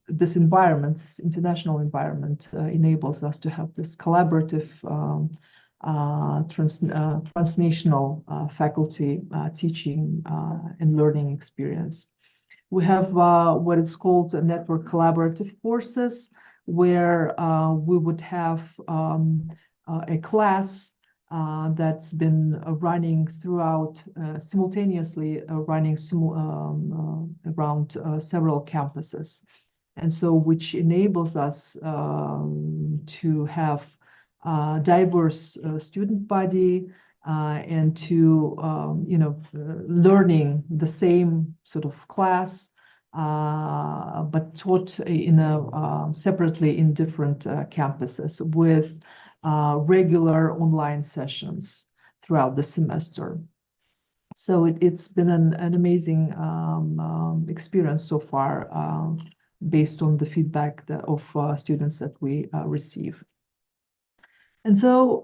this environment, this international environment, enables us to have this collaborative transnational faculty teaching and learning experience. We have what is called network collaborative courses, where we would have a class that's been running throughout, simultaneously running around several campuses. And so which enables us to have diverse student body and to, learning the same sort of class, but taught separately in different campuses with regular online sessions throughout the semester. So it's been an amazing experience so far, based on the feedback of students that we receive. And so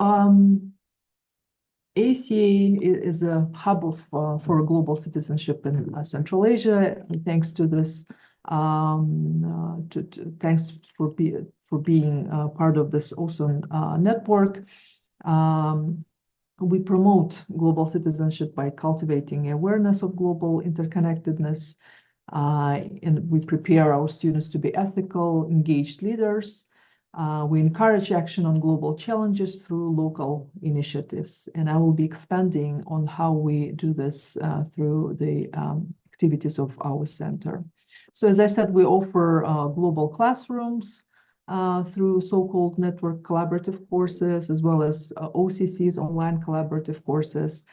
AUCA is a hub for global citizenship in Central Asia. And thanks to this, thanks for being part of this OSUN network. We promote global citizenship by cultivating awareness of global interconnectedness, and we prepare our students to be ethical, engaged leaders. We encourage action on global challenges through local initiatives, and I will be expanding on how we do this through the activities of our center. So as I said, we offer global classrooms through so-called network collaborative courses, as well as OCC's online collaborative courses,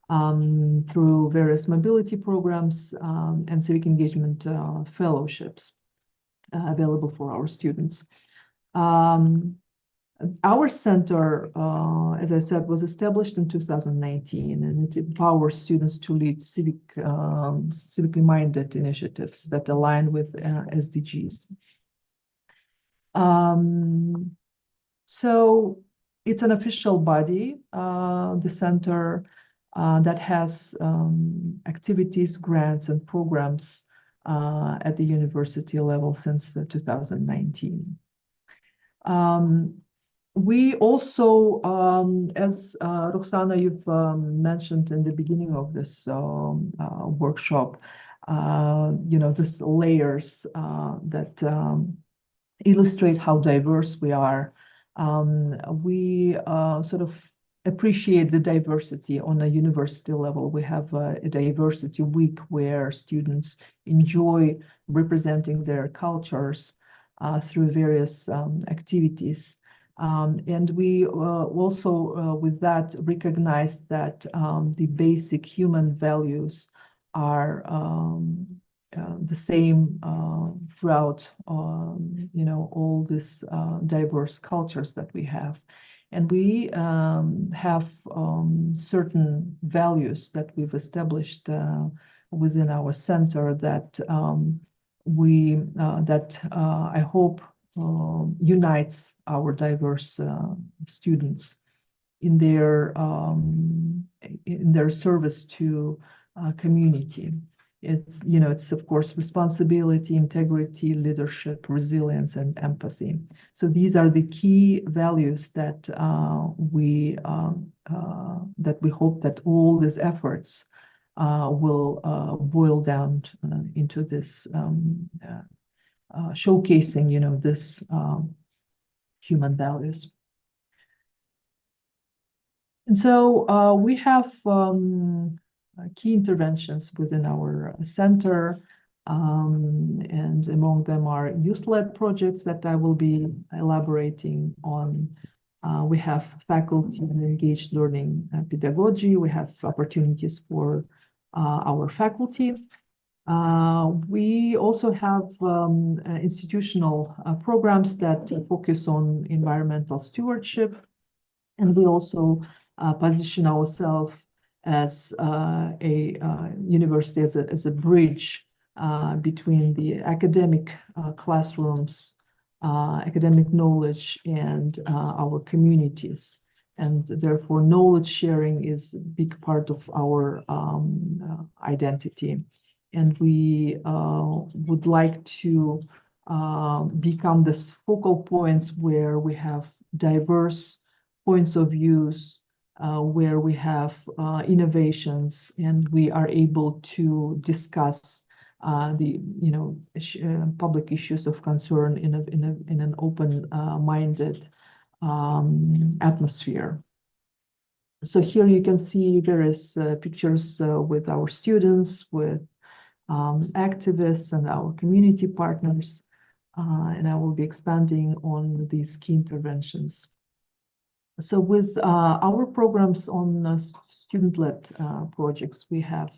through various mobility programs and civic engagement fellowships available for our students. Our center, as I said, was established in 2019, and it empowers students to lead civically minded initiatives that align with SDGs. So it's an official body, the center, that has activities, grants, and programs at the university level since 2019. We also, as Roxana, you've mentioned in the beginning of this workshop, this layers that illustrate how diverse we are. We sort of appreciate the diversity on a university level. We have a diversity week where students enjoy representing their cultures through various activities. And we also, with that, recognize that the basic human values are the same throughout, all these diverse cultures that we have. And we have certain values that we've established within our center that I hope unites our diverse students in their service to community. It's of course responsibility, integrity, leadership, resilience, and empathy. So these are the key values that we hope that all these efforts will boil down into this showcasing, this human values. And so we have key interventions within our center, and among them are youth-led projects that I will be elaborating on. We have faculty and engaged learning pedagogy. We have opportunities for our faculty. We also have institutional programs that focus on environmental stewardship, and we also position ourselves as a university, as a bridge between the academic classrooms, academic knowledge, and our communities. And therefore, knowledge sharing is a big part of our identity. And we would like to become this focal points where we have diverse points of views, where we have innovations, and we are able to discuss the public issues of concern in an open-minded atmosphere. So here you can see various pictures with our students, with activists and our community partners, and I will be expanding on these key interventions. So with our programs on student-led projects, we have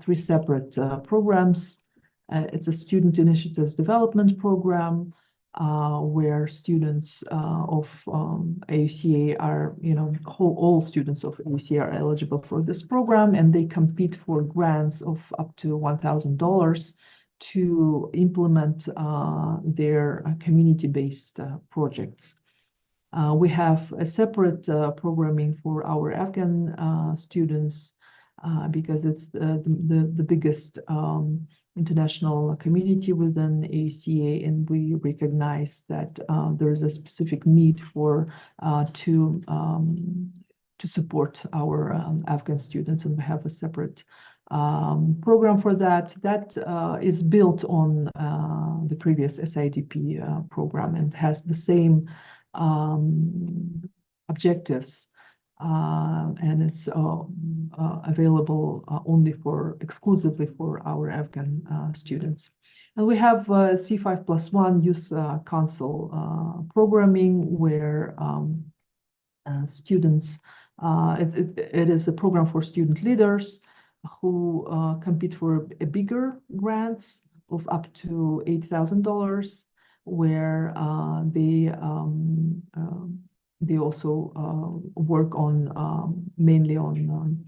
3 separate programs. It's a student initiatives development program where students of AUCA are, all students of AUCA are eligible for this program, and they compete for grants of up to $1,000 to implement their community-based projects. We have a separate programming for our Afghan students because it's the biggest international community within AUCA, and we recognize that there is a specific need for to support our Afghan students, and we have a separate program for that. That is built on the previous SIDP program and has the same objectives, and it's available only exclusively for our Afghan students. And we have C5+1 Youth Council programming, where students, it is a program for student leaders who compete for a bigger grants of up to $8,000, where they also work on mainly on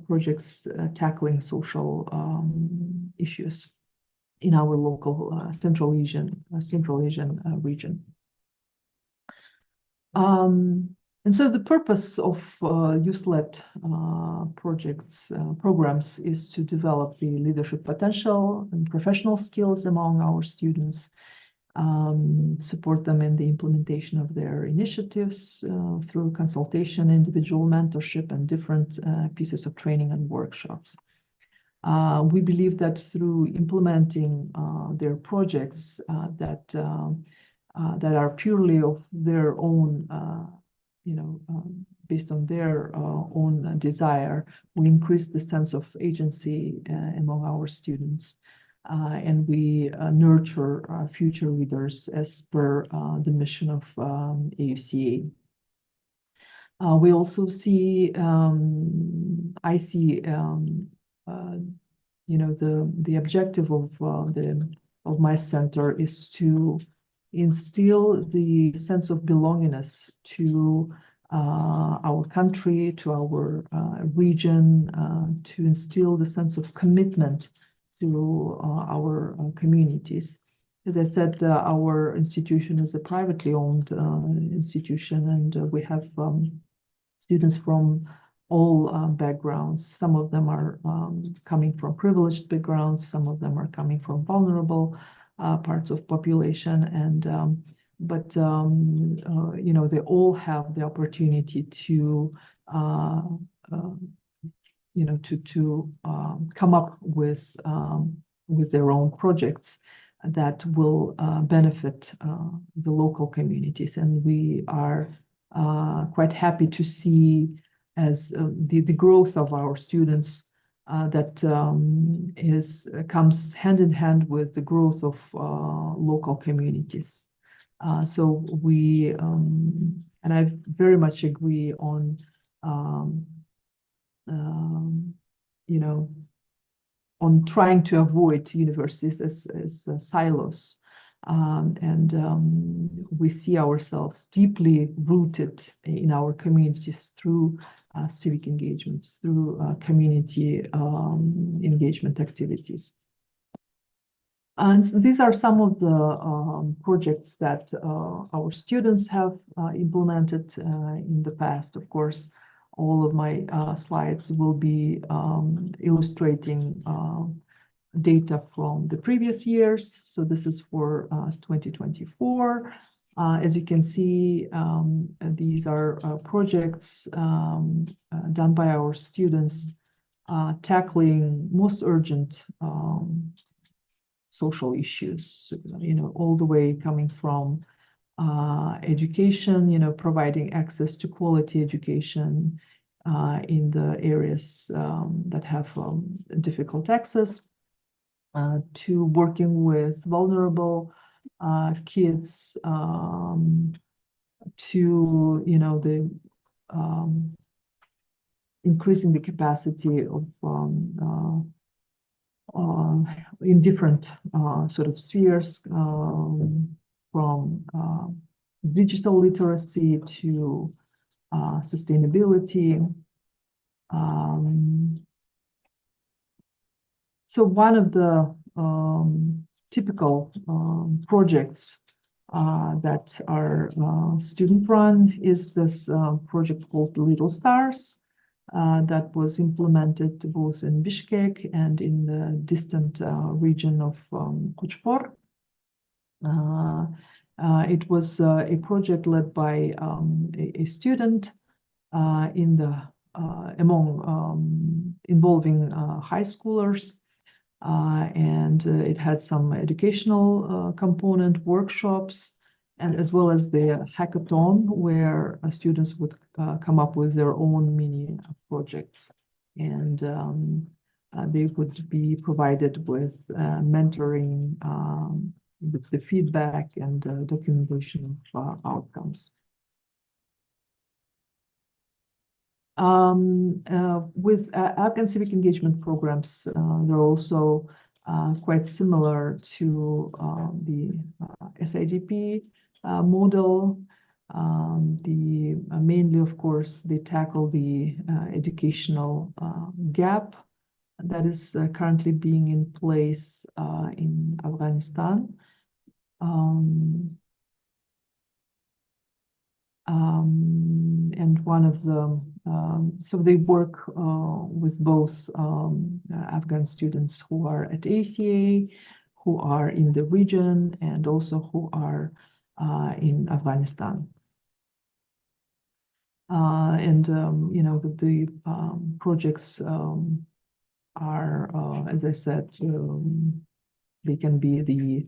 projects tackling social issues in our local Central Asian region. And so the purpose of youth-led programs is to develop the leadership potential and professional skills among our students, support them in the implementation of their initiatives through consultation, individual mentorship, and different pieces of training and workshops. We believe that through implementing their projects that are purely of their own based on their own desire, we increase the sense of agency among our students. And we nurture future leaders as per the mission of AUCA. We also see, I see, the objective of my center is to instill the sense of belongingness to our country, to our region, to instill the sense of commitment to our communities. As I said, our institution is a privately owned institution, and we have students from all backgrounds. Some of them are coming from privileged backgrounds, some of them are coming from vulnerable parts of population, and they all have the opportunity to come up with their own projects that will benefit the local communities. And we are quite happy to see as the growth of our students that comes hand in hand with the growth of local communities. So we, and I very much agree on, on trying to avoid universities as silos. We see ourselves deeply rooted in our communities through civic engagements, through community engagement activities. And these are some of the projects that our students have implemented in the past. Of course, all of my slides will be illustrating data from the previous years. So this is for 2024. As you can see, these are projects done by our students tackling most urgent social issues, all the way coming from education, providing access to quality education in the areas that have difficult access, to working with vulnerable kids, to the increasing the capacity of in different sort of spheres, from digital literacy to sustainability. So one of the typical projects that are student run is this project called Little Stars that was implemented both in Bishkek and in the distant region of Kochkor. It was a project led by a student in the involving high schoolers, and it had some educational component, workshops, and as well as the hackathon, where students would come up with their own mini projects, and they would be provided with mentoring, with the feedback and documentation of outcomes. With Afghan civic engagement programs, they're also quite similar to the SIDP model. Mainly, of course, they tackle the educational gap that is currently being in place in Afghanistan. And one of the, so they work with both Afghan students who are at AUCA, who are in the region, and also who are in Afghanistan. The projects are, as I said, they can be the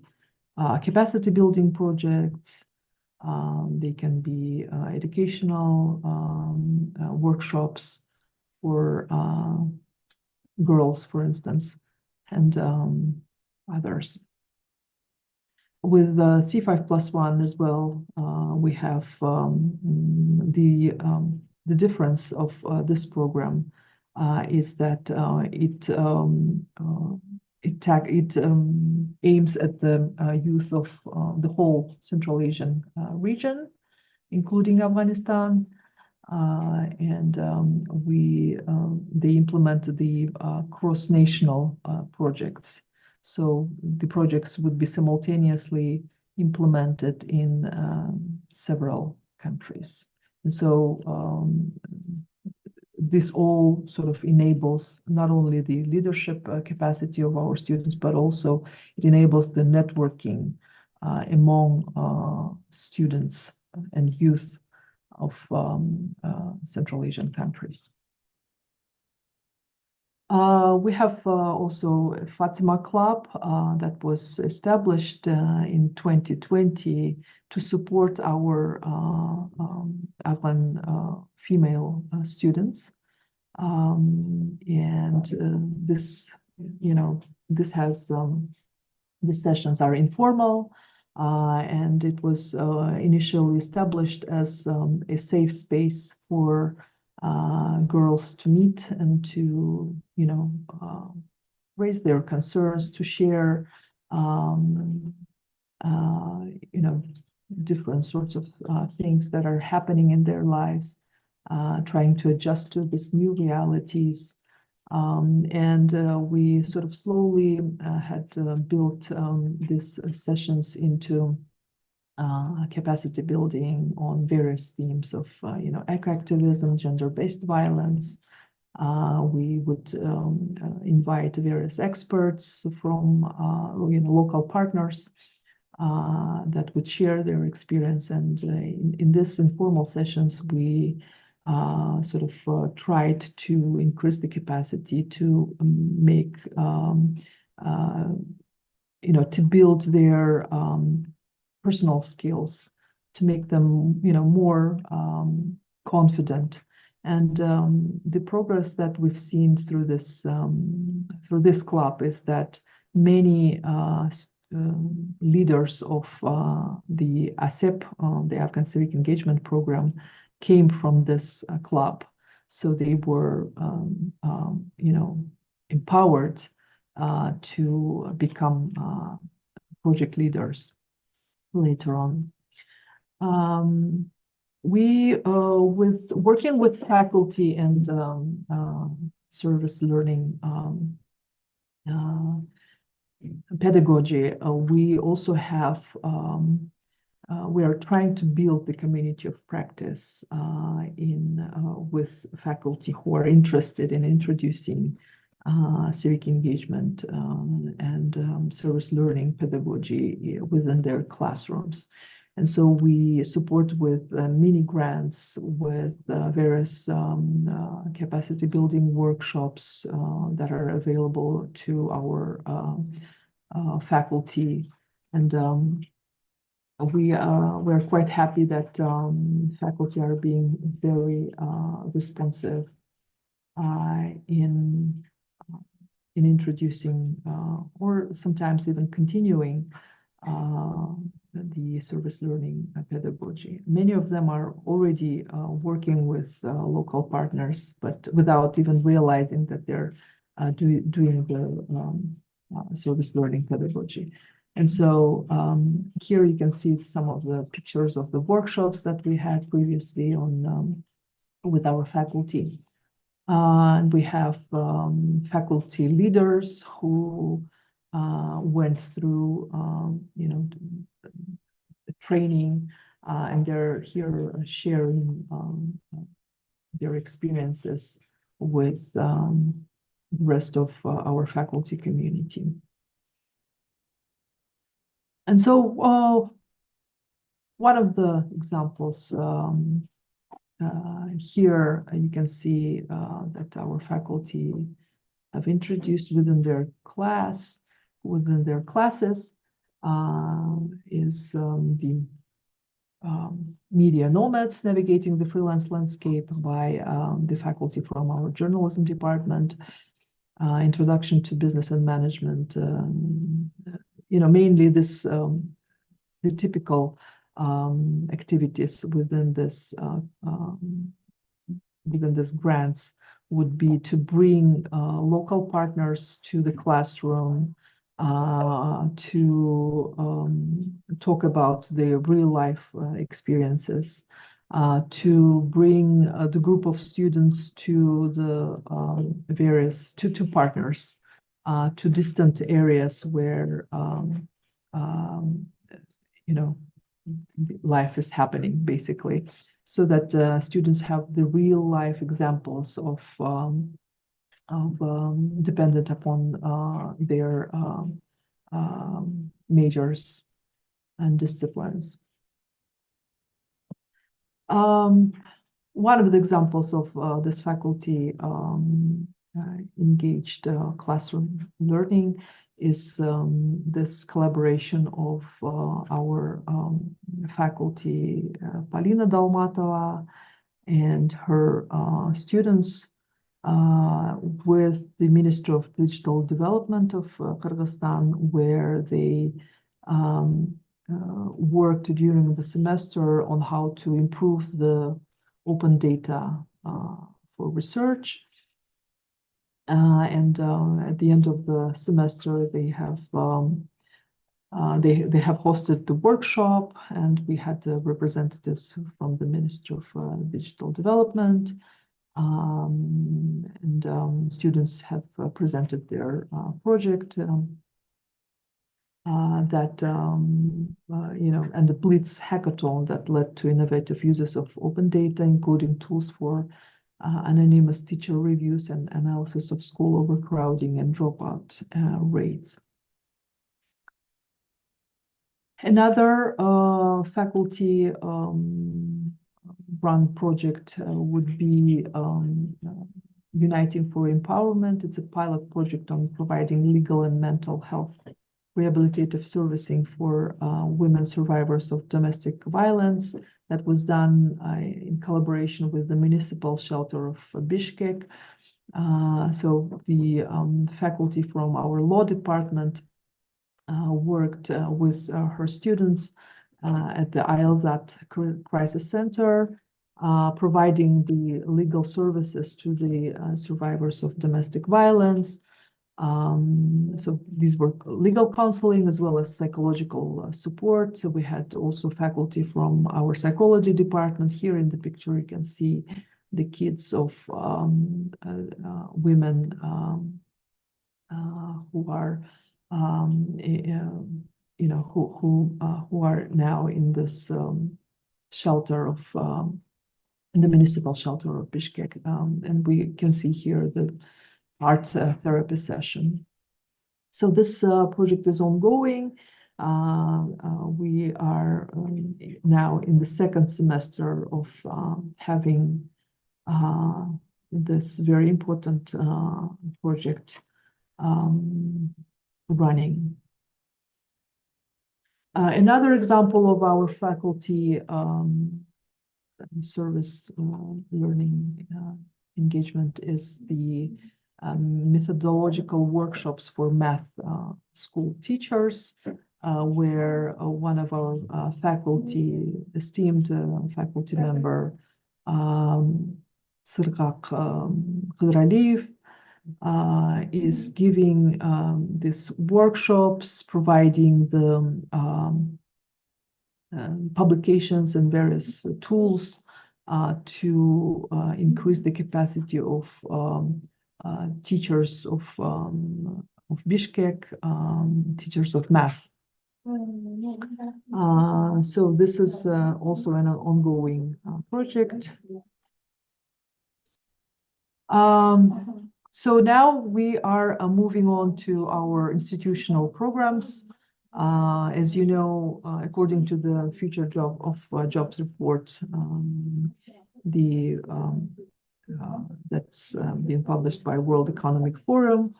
capacity building projects, They can be educational workshops for girls, for instance, and others. With C5+1 as well, we have the difference of this program is that it aims at the youth of the whole Central Asian region, including Afghanistan, and they implemented the cross-national projects. So the projects would be simultaneously implemented in several countries. And so this all sort of enables not only the leadership capacity of our students, but also it enables the networking among students and youth of Central Asian countries. We have also a Fatima Club that was established in 2020 to support our Afghan female students. This, this has, the sessions are informal, and it was initially established as a safe space for girls to meet and to, raise their concerns, to share, different sorts of things that are happening in their lives, trying to adjust to these new realities. We sort of slowly had built these sessions into capacity building on various themes of, eco-activism, gender-based violence. We would invite various experts from, local partners that would share their experience. And in these informal sessions, we sort of tried to increase the capacity to make, to build their personal skills, to make them, more confident. And the progress that we've seen through this club is that many leaders of the ASEP, the Afghan Civic Engagement Program, came from this club. So they were, empowered to become project leaders later on. Working with faculty and service learning pedagogy, we also have, we are trying to build the community of practice with faculty who are interested in introducing civic engagement and service learning pedagogy within their classrooms. And so we support with mini grants, with various capacity building workshops that are available to our faculty. And we're quite happy that faculty are being very responsive in introducing or sometimes even continuing the service learning pedagogy. Many of them are already working with local partners, but without even realizing that they're doing the service learning pedagogy. And so here you can see some of the pictures of the workshops that we had previously on with our faculty. And we have faculty leaders who went through, training, and they're here sharing their experiences with the rest of our faculty community. And so one of the examples here, you can see that our faculty have introduced within their classes is the media nomads navigating the freelance landscape by the faculty from our journalism department, introduction to business and management, mainly this the typical activities within this grants would be to bring local partners to the classroom to talk about their real life experiences, to bring the group of students to the various to partners to distant areas where life is happening, basically, so that students have the real life examples of dependent upon their majors and disciplines. One of the examples of this faculty engaged classroom learning is this collaboration of our faculty, Polina Dalmatova, and her students with the Ministry of Digital Development of Kyrgyzstan, where they worked during the semester on how to improve the open data for research. And at the end of the semester, they have hosted the workshop, and we had representatives from the Ministry of Digital Development, and students have presented their project and the Blitz hackathon that led to innovative uses of open data, including tools for anonymous teacher reviews and analysis of school overcrowding and dropout rates. Another faculty run project would be Uniting for Empowerment. It's a pilot project on providing legal and mental health rehabilitative servicing for women survivors of domestic violence. That was done in collaboration with the municipal shelter of Bishkek. So the faculty from our law department worked with her students at the Ailzat Crisis Center, providing the legal services to the survivors of domestic violence. So these were legal counseling as well as psychological support. So we had also faculty from our psychology department. Here in the picture, you can see the kids of women who are who are now in this shelter of in the municipal shelter of Bishkek, and we can see here the art therapy session. So this project is ongoing. We are now in the second semester of having this very important project running. Another example of our faculty service learning engagement is the methodological workshops for math school teachers, where one of our esteemed faculty member, Sirgak Khadraliyev, is giving these workshops, providing the publications and various tools to increase the capacity of teachers of Bishkek, teachers of math. So this is also an ongoing project. So now we are moving on to our institutional programs. As you know, according to the Future Jobs report, that's been published by World Economic Forum,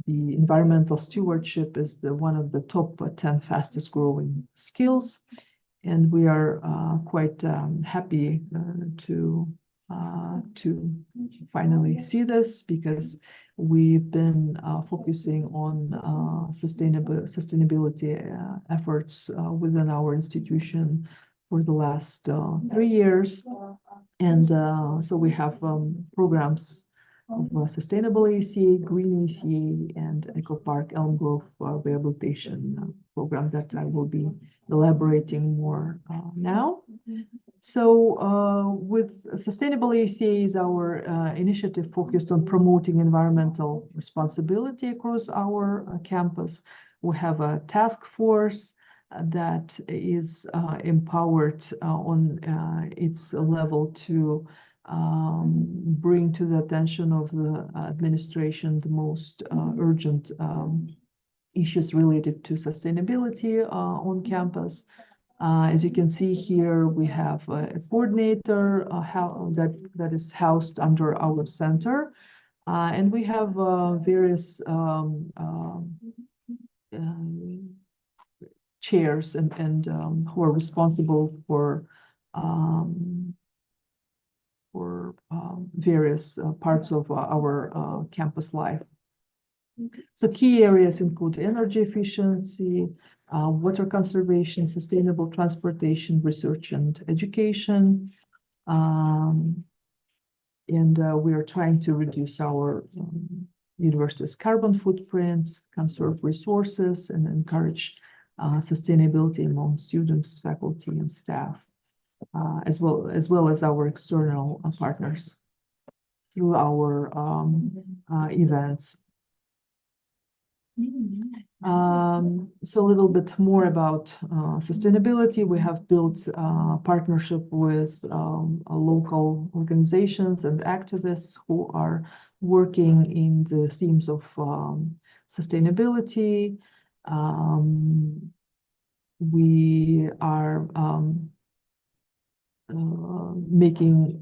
the environmental stewardship is one of the top 10 fastest growing skills. And we are quite happy to finally see this, because we've been focusing on sustainability efforts within our institution for the last 3 years. And so we have programs of Sustainable AUCA, Green AUCA, and EcoPark Elm Grove rehabilitation program that I will be elaborating more now. So with Sustainable AUCA is our initiative focused on promoting environmental responsibility across our campus. We have a task force that is empowered on its level to bring to the attention of the administration the most urgent issues related to sustainability on campus. As you can see here, we have a coordinator that is housed under our center, and we have various chairs and who are responsible for various parts of our campus life. So key areas include energy efficiency, water conservation, sustainable transportation, research and education. And we are trying to reduce our university's carbon footprints, conserve resources, and encourage sustainability among students, faculty, and staff, as well as our external partners through our events. So a little bit more about sustainability. We have built a partnership with local organizations and activists who are working in the themes of sustainability. We are making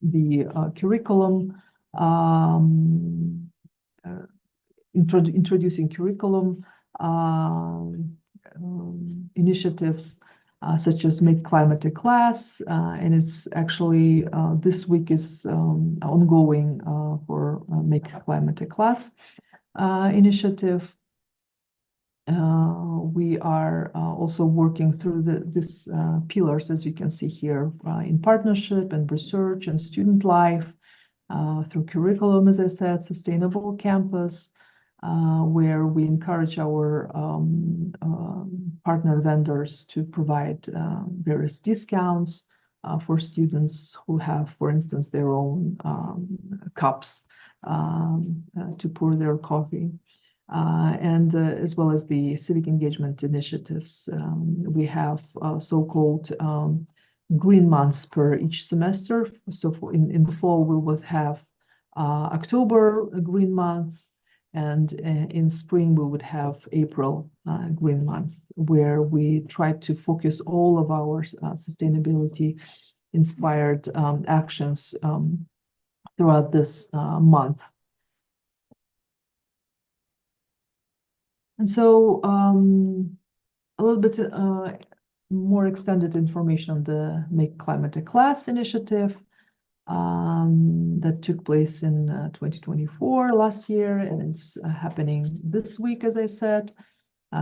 the curriculum, introducing curriculum initiatives such as Make Climate a Class, and it's actually this week is ongoing for Make Climate a Class initiative. We are also working through these pillars, as you can see here, in partnership and research and student life, through curriculum, as I said, sustainable campus, where we encourage our partner vendors to provide various discounts for students who have, for instance, their own cups to pour their coffee. And as well as the civic engagement initiatives. We have so-called green months per each semester. So in the fall, we would have October green month, and in spring, we would have April green month, where we try to focus all of our sustainability-inspired actions throughout this month. And so a little bit more extended information on the Make Climate a Class initiative that took place in 2024 last year, and it's happening this week, as I said.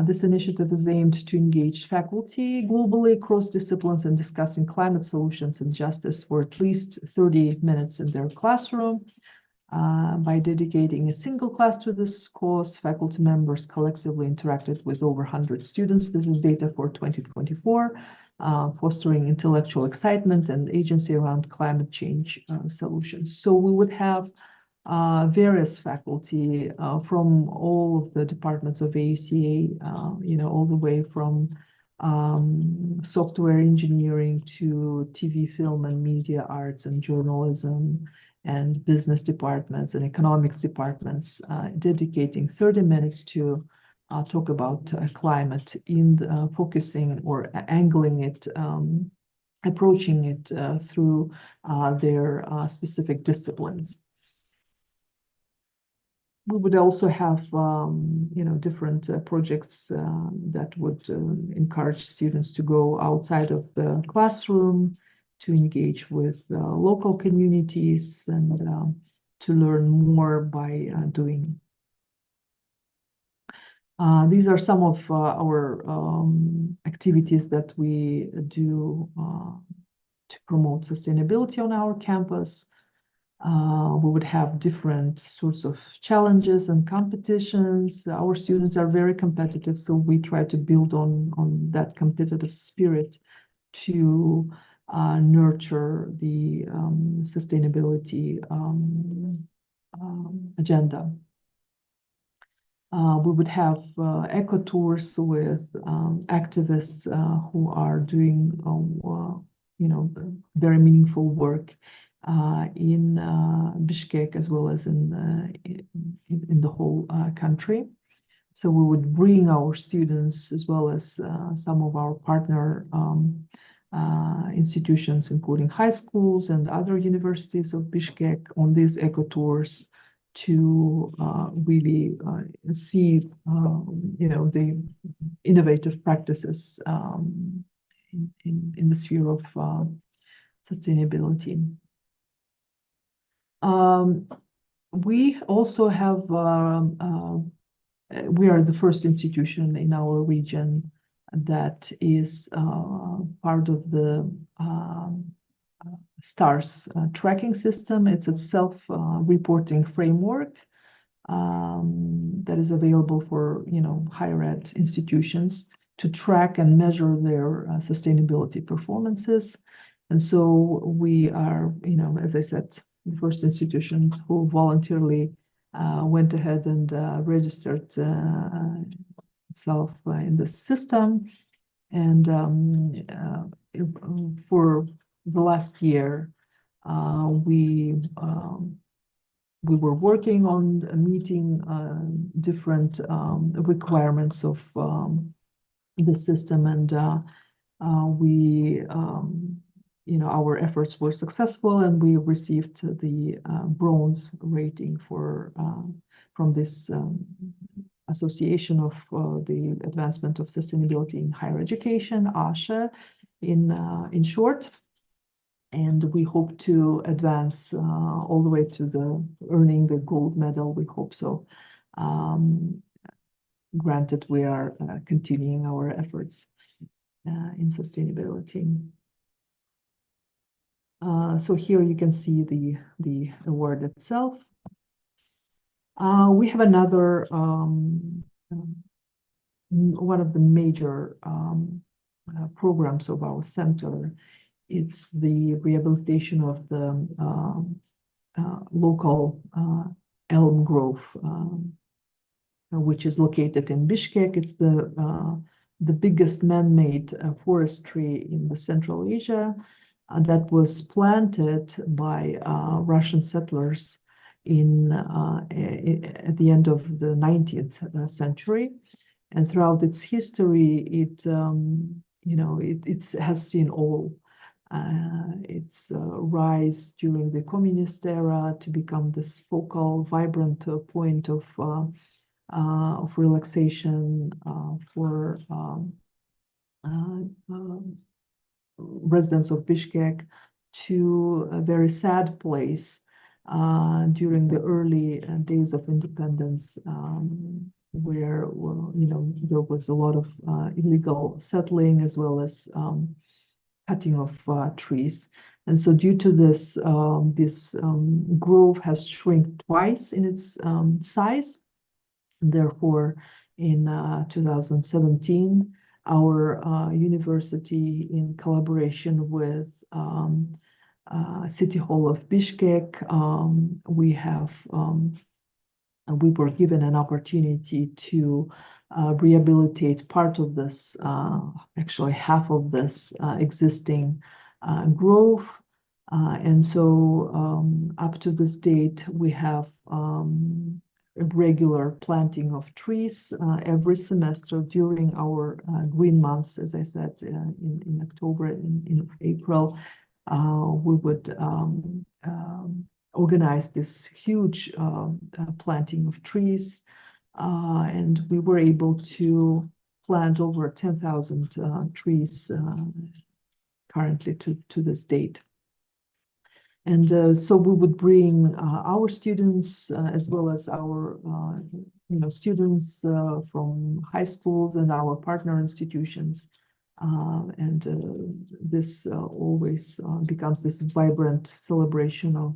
This initiative is aimed to engage faculty globally across disciplines in discussing climate solutions and justice for at least 30 minutes in their classroom. By dedicating a single class to this cause, faculty members collectively interacted with over 100 students. This is data for 2024, fostering intellectual excitement and agency around climate change solutions. So we would have various faculty from all of the departments of AUCA, all the way from software engineering to TV, film, and media arts and journalism, and business departments and economics departments, dedicating 30 minutes to talk about climate in focusing or angling it, approaching it through their specific disciplines. we would also have, different projects that would encourage students to go outside of the classroom, to engage with local communities, and to learn more by doing. These are some of our activities that we do to promote sustainability on our campus. We would have different sorts of challenges and competitions. Our students are very competitive, so we try to build on that competitive spirit to nurture the sustainability agenda. We would have eco tours with activists who are doing, very meaningful work in Bishkek as well as in the whole country. So we would bring our students as well as some of our partner institutions, including high schools and other universities of Bishkek, on these eco tours to really see, the innovative practices in the sphere of sustainability. We also have, we are the first institution in our region that is part of the STARS tracking system. It's a self-reporting framework that is available for, higher ed institutions to track and measure their sustainability performances. And so we are, as I said, the first institution who voluntarily went ahead and registered itself in the system. And for the last year, we were working on meeting different requirements of the system, and our efforts were successful, and we received the bronze rating from this Association of the Advancement of Sustainability in Higher Education, AUCA, in short. And we hope to advance all the way to earning the gold medal. We hope so. Granted, we are continuing our efforts in sustainability. So here you can see the award itself. We have another one of the major programs of our center. It's the rehabilitation of the local elm grove, which is located in Bishkek. It's the biggest man-made forestry in the Central Asia that was planted by Russian settlers at the end of the 19th century, and throughout its history, it has seen all its rise during the communist era to become this focal, vibrant point of relaxation for residents of Bishkek, to a very sad place during the early days of independence, where there was a lot of illegal settling as well as cutting of trees. And so due to this, this grove has shrunk twice in its size. Therefore, in 2017, our university, in collaboration with City Hall of Bishkek, we were given an opportunity to rehabilitate part of this, actually half of this existing grove. And so up to this date, we have a regular planting of trees every semester during our green months. As I said, in October, in April, we would organized this huge planting of trees, and we were able to plant over 10,000 trees currently to this date. And so we would bring our students as well as our students from high schools and our partner institutions. This always becomes this vibrant celebration of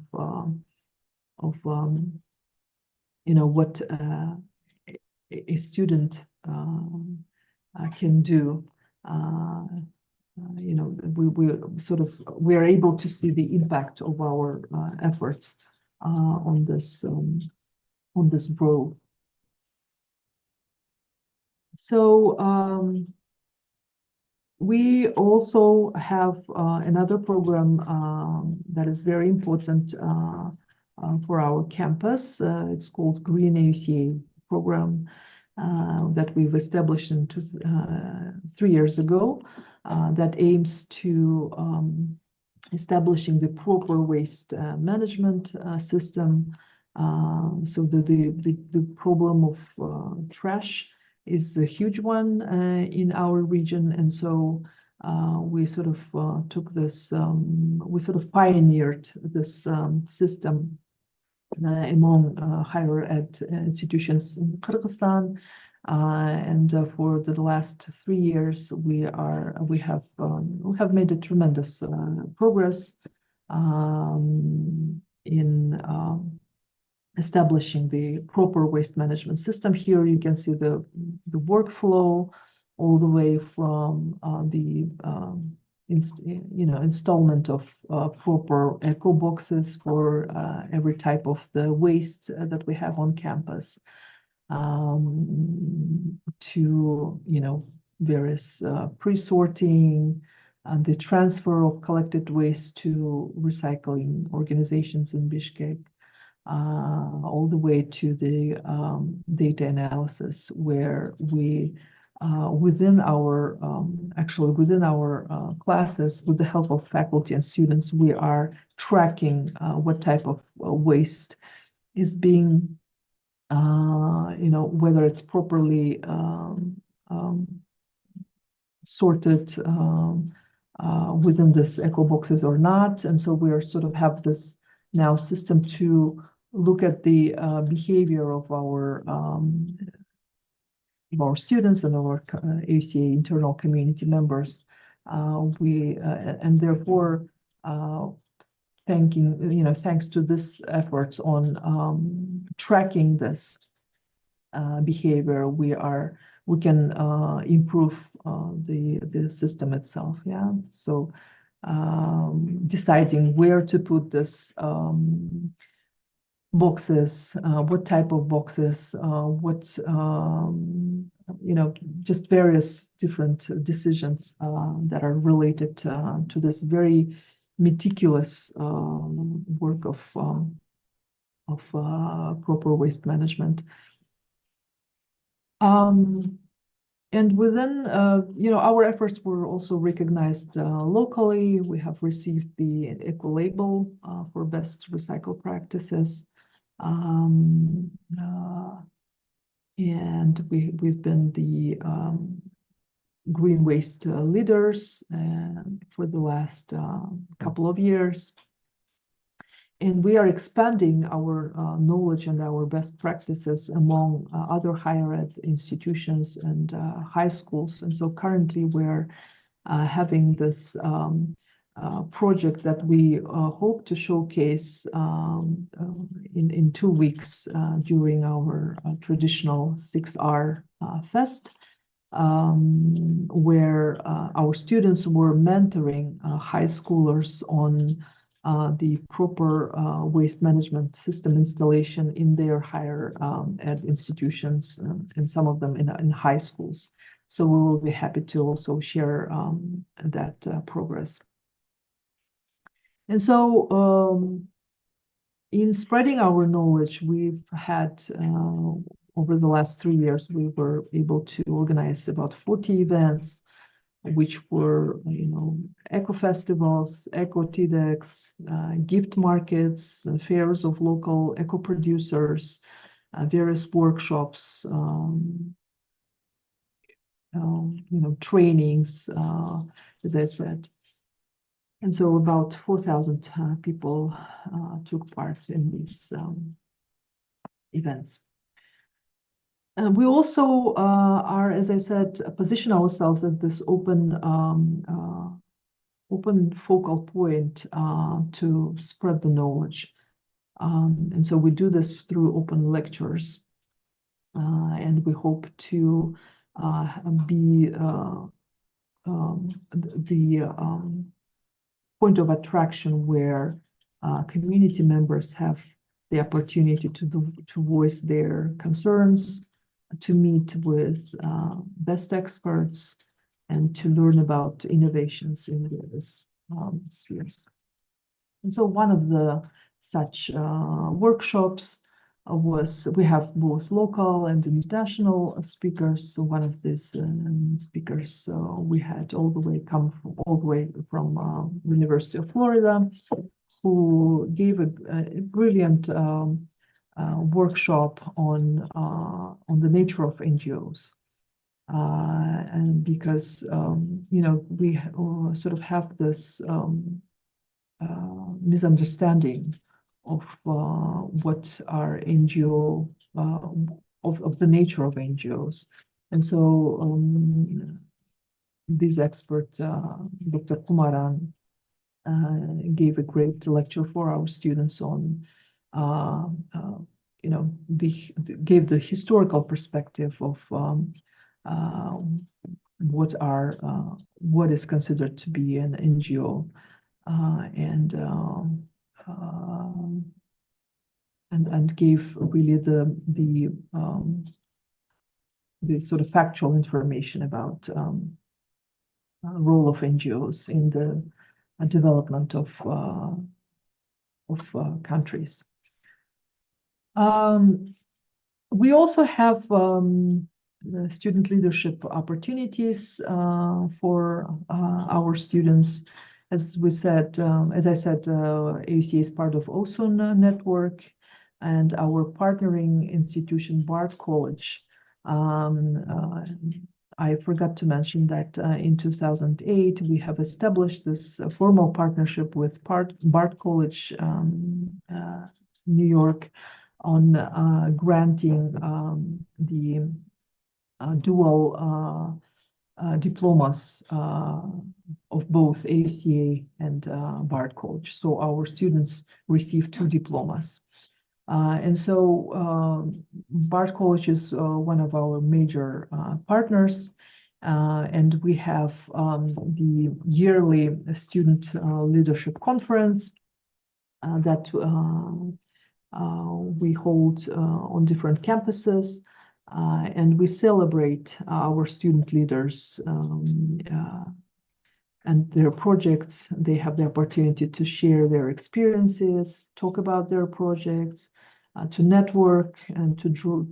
what a student can do. We are able to see the impact of our efforts on this growth. So we also have another program that is very important for our campus. It's called Green AUCA program that we've established 3 years ago. That aims to establishing the proper waste management system. So the problem of trash is a huge one in our region, and so we sort of took this, we sort of pioneered this system among higher ed institutions in Kyrgyzstan. And for the last 3 years, we have made a tremendous progress in establishing the proper waste management system. Here you can see the workflow all the way from the installment of proper eco boxes for every type of the waste that we have on campus, to various pre-sorting and the transfer of collected waste to recycling organizations in Bishkek, all the way to the data analysis, where we within our classes, with the help of faculty and students, we are tracking what type of waste is being whether it's properly sorted within this eco boxes or not. And so we are sort of have this now system to look at the behavior of our students and our AUCA internal community members. And therefore, thanks to this efforts on tracking this behavior, we can improve the system itself. Yeah. So deciding where to put this boxes, what type of boxes, just various different decisions that are related to this very meticulous work of proper waste management. And within, our efforts were also recognized locally. We have received the Eco Label for best recycle practices. And we've been the green waste leaders for the last couple of years. And we are expanding our knowledge and our best practices among other higher ed institutions and high schools. And so currently we're having this project that we hope to showcase in 2 weeks during our traditional 6R fest, where our students were mentoring high schoolers on the proper waste management system installation in their higher ed institutions, and some of them in high schools. So we will be happy to also share that progress. And so in spreading our knowledge, we've had, over the last 3 years, we were able to organize about 40 events which were, eco festivals, eco TEDx, gift markets, fairs of local eco producers, various workshops, trainings, as I said. And so about 4,000 people took part in these events. We also are, as I said, position ourselves as this open focal point to spread the knowledge. And so we do this through open lectures. And we hope to be the point of attraction where community members have the opportunity to voice their concerns, to meet with best experts, and to learn about innovations in various spheres. And so one of the such workshops was, we have both local and international speakers. So one of these speakers we had all the way from University of Florida, who gave a brilliant workshop on the nature of NGOs. And because we sort of have this misunderstanding of what are NGO, of the nature of NGOs. And so this expert, Dr. Kumaran, gave a great lecture for our students on, gave the historical perspective of what is considered to be an NGO, and gave really the sort of factual information about role of NGOs in the development of countries. We also have student leadership opportunities for our students. As we said, as I said, AUCA is part of OSUN network, and our partnering institution, Bard College. I forgot to mention that in 2008, we have established this formal partnership with Bard College, New York, on granting the dual diplomas of both AUCA and Bard College. So our students receive 2 diplomas. And so Bard College is one of our major partners, and we have the yearly student leadership conference that we hold on different campuses, and we celebrate our student leaders and their projects. They have the opportunity to share their experiences, talk about their projects, to network, and to draw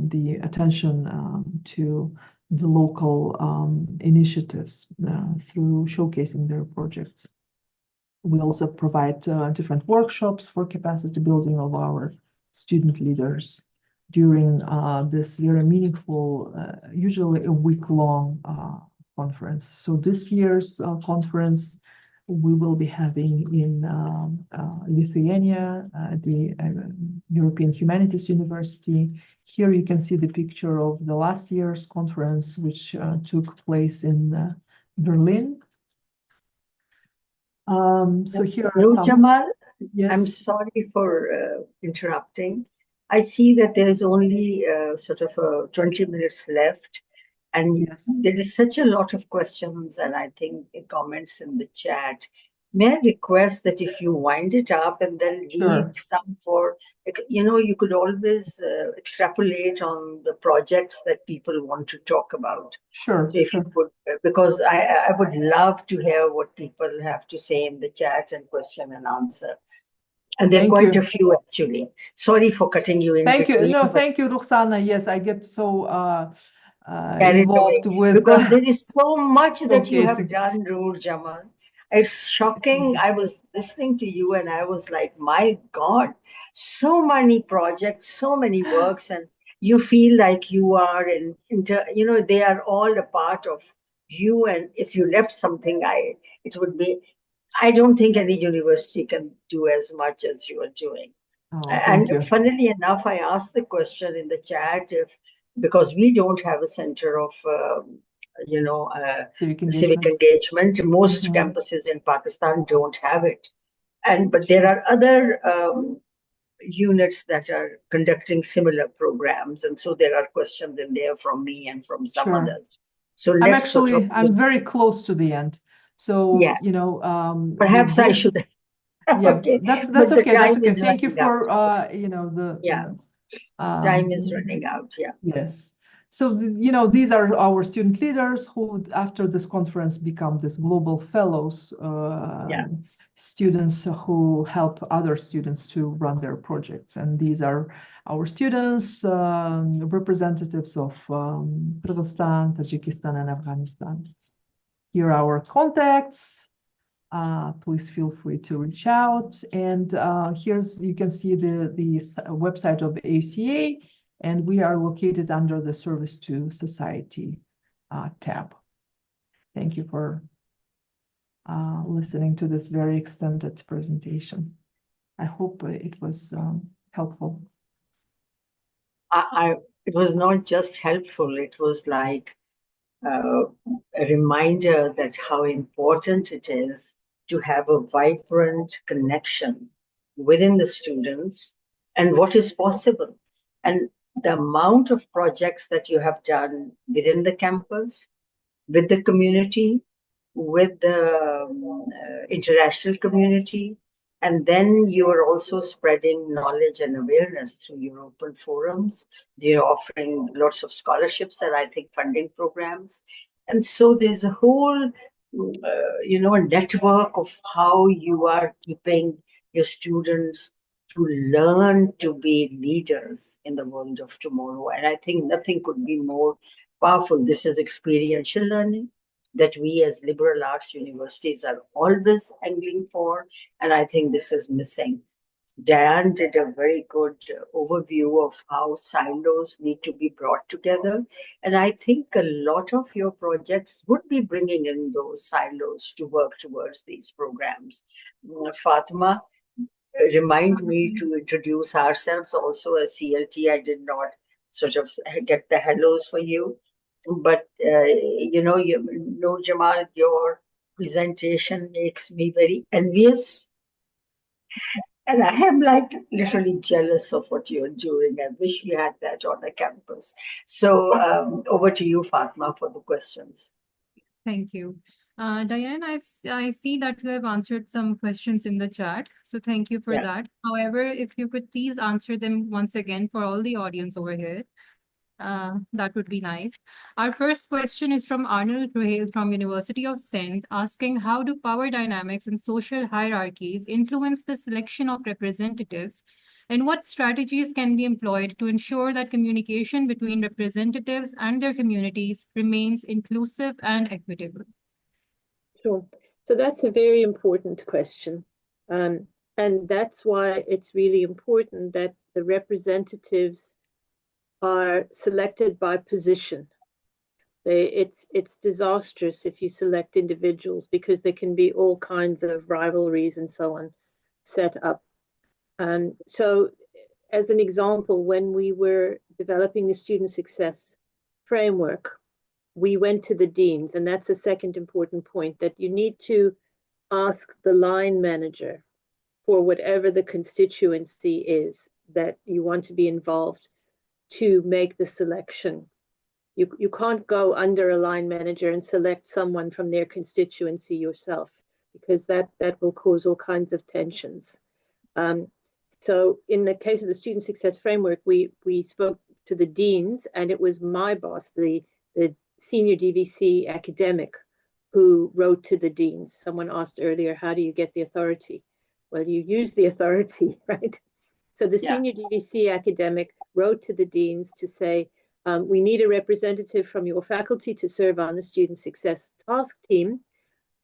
the attention to the local initiatives through showcasing their projects. We also provide different workshops for capacity building of our student leaders during this very meaningful, usually a week-long conference. So this year's conference we will be having in Lithuania, the European Humanities University. Here you can see the picture of the last year's conference, which took place in Berlin. So here are Nurzhamal, yes. I'm sorry for interrupting. I see that there is only sort of 20 minutes left, and Yes. there is such a lot of questions and I think comments in the chat. May I request that if you wind it up and then leave Sure. some for, you could always extrapolate on the projects that people want to talk about. Sure, So if sure. you could, because I would love to hear what people have to say in the chat and question and answer. And there are Thank quite you. a few, actually. Sorry for cutting you in Thank you. between. No, but thank you, Ruxana. Yes, I get so carried away involved with because there is so much that you have showcasing. done, Jamal. It's shocking. I was listening to you and I was like, my God, so many projects, so many works, and you feel like you are they are all a part of you. And if you left something, it would be, I don't think any university can do as much as you are doing. Oh, thank And you. funnily enough, I asked the question in the chat because we don't have a center of, Civic civic engagement. engagement. Most Mhm. campuses in Pakistan don't have it, but there are other units that are conducting similar programs, and so there are questions in there from me and from some Sure. others. So let's sort of, I'm very close to the end. So, yeah. Perhaps I should. Yeah, Okay, that's but the okay. That's time okay. is Thank you running out. for Yeah, um, time is running out. Yeah. yes. So these are our student leaders who, after this conference, become this global fellows, Yeah. students who help other students to run their projects. And these are our students, representatives of Kyrgyzstan, Tajikistan, and Afghanistan. Here are our contacts. Please feel free to reach out. And you can see the website of AUCA, and we are located under the Service to Society tab. Thank you for listening to this very extended presentation. I hope it was helpful. It was not just helpful, it was like a reminder that how important it is to have a vibrant connection within the students and what is possible. And the amount of projects that you have done within the campus, with the community, with the international community, and then you are also spreading knowledge and awareness through your open forums. You're offering lots of scholarships and I think funding programs. And so there's a whole, network of how you are keeping your students to learn to be leaders in the world of tomorrow. And I think nothing could be more powerful. This is experiential learning that we as liberal arts universities are always angling for. And I think this is missing. Daine did a very good overview of how silos need to be brought together. And I think a lot of your projects would be bringing in those silos to work towards these programs. Fatima, remind me to introduce ourselves also as CLT. I did not sort of get the hellos for you. But, Jamal, your presentation makes me very envious. And I am like literally jealous of what you're doing. I wish we had that on the campus. So over to you, Fatma, for the questions. Thank you. Daine, I see that you have answered some questions in the chat, so thank you for that. However, if you could please answer them once again for all the audience over here, that would be nice. Our first question is from Arnold Ruhail from University of Sindh, asking how do power dynamics and social hierarchies influence the selection of representatives, and what strategies can be employed to ensure that communication between representatives and their communities remains inclusive and equitable? Sure. So that's a very important question. And that's why it's really important that the representatives are selected by position. It's disastrous if you select individuals because there can be all kinds of rivalries and so on set up. So as an example, when we were developing the student success framework, we went to the deans, and that's a second important point, that you need to ask the line manager for whatever the constituency is that you want to be involved to make the selection. You can't go under a line manager and select someone from their constituency yourself, because that will cause all kinds of tensions. So in the case of the student success framework, we spoke to the deans, and it was my boss, the senior DVC academic, who wrote to the deans. Someone asked earlier, how do you get the authority? Well, you use the authority, right? So the senior DVC academic wrote to the deans to say, We need a representative from your faculty to serve on the student success task team,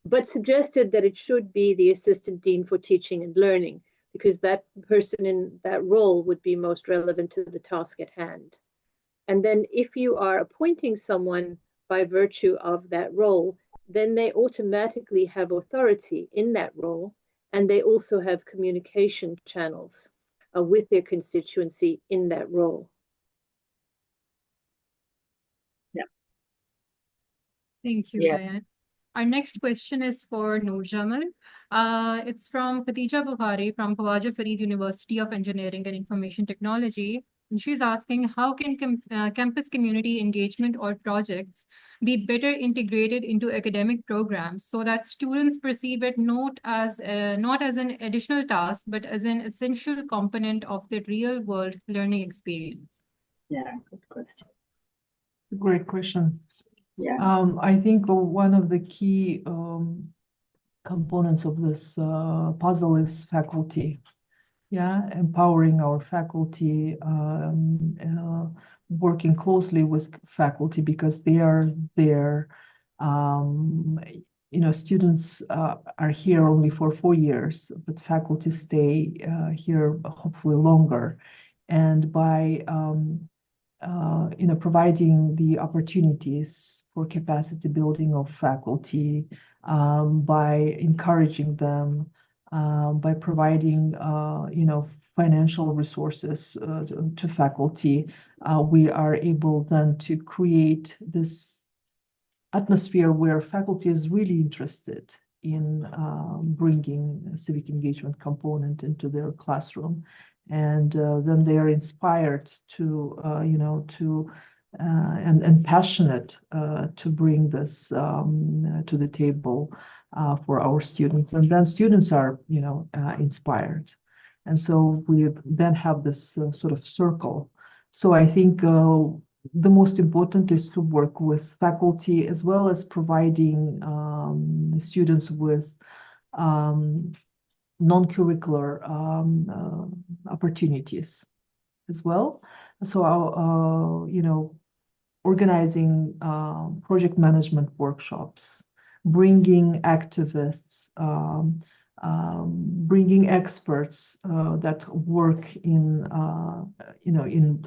but suggested that it should be the assistant dean for teaching and learning, because that person in that role would be most relevant to the task at hand. And then if you are appointing someone by virtue of that role, then they automatically have authority in that role, and they also have communication channels with their constituency in that role. Yeah. Thank you, Yes. Daine. Our next question is for Nurzhamal. It's from Khatija Bukhari from Khawaja Farid University of Engineering and Information Technology. And she's asking, how can campus community engagement or projects be better integrated into academic programs so that students perceive it not as an additional task, but as an essential component of the real-world learning experience? Yeah, good question. Great question. Yeah. I think one of the key components of this puzzle is faculty. Yeah, empowering our faculty, working closely with faculty, because they are there. Students are here only for 4 years, but faculty stay here hopefully longer. And by providing the opportunities for capacity building of faculty, by encouraging them, by providing, financial resources to faculty, we are able then to create this atmosphere where faculty is really interested in bringing a civic engagement component into their classroom. And then they are inspired to, and passionate to bring this to the table for our students. And then students are, inspired. And so we then have this sort of circle. So I think the most important is to work with faculty, as well as providing students with non-curricular opportunities as well. So, organizing project management workshops, bringing activists, bringing experts that work in, in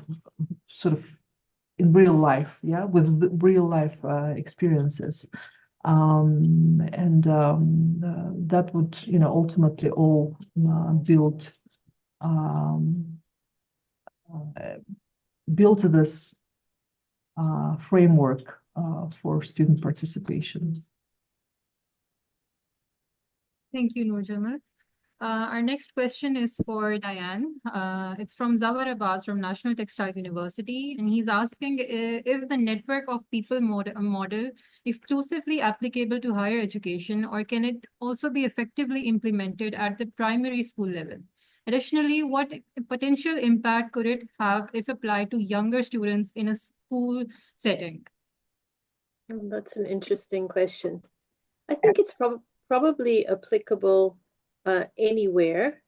sort of in real life, yeah, with real life experiences. That would, ultimately all build this framework for student participation. Thank you, Nurzhamal. Our next question is for Daine. It's from Zawar Abbas from National Textile University, and he's asking, is the network of people model exclusively applicable to higher education, or can it also be effectively implemented at the primary school level? Additionally, what potential impact could it have if applied to younger students in a school setting? That's an interesting question. I think it's probably applicable anywhere.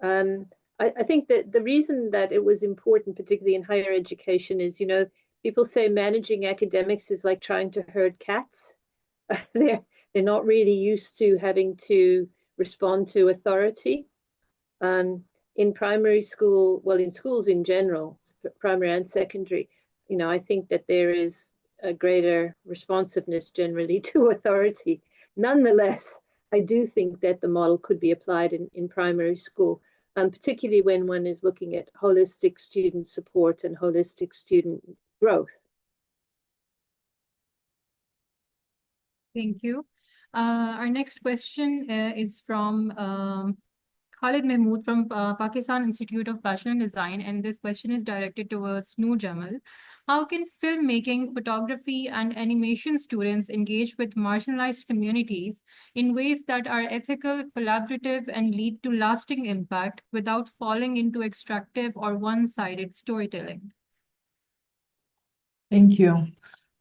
I think that the reason that it was important, particularly in higher education, is, people say managing academics is like trying to herd cats. They're not really used to having to respond to authority. In primary school, well, in schools in general, primary and secondary, I think that there is a greater responsiveness generally to authority. Nonetheless, I do think that the model could be applied in primary school, particularly when one is looking at holistic student support and holistic student growth. Thank you. Our next question is from Khalid Mahmood from Pakistan Institute of Fashion and Design, and this question is directed towards Nurzhamal. How can filmmaking, photography, and animation students engage with marginalized communities in ways that are ethical, collaborative, and lead to lasting impact without falling into extractive or one-sided storytelling? Thank you.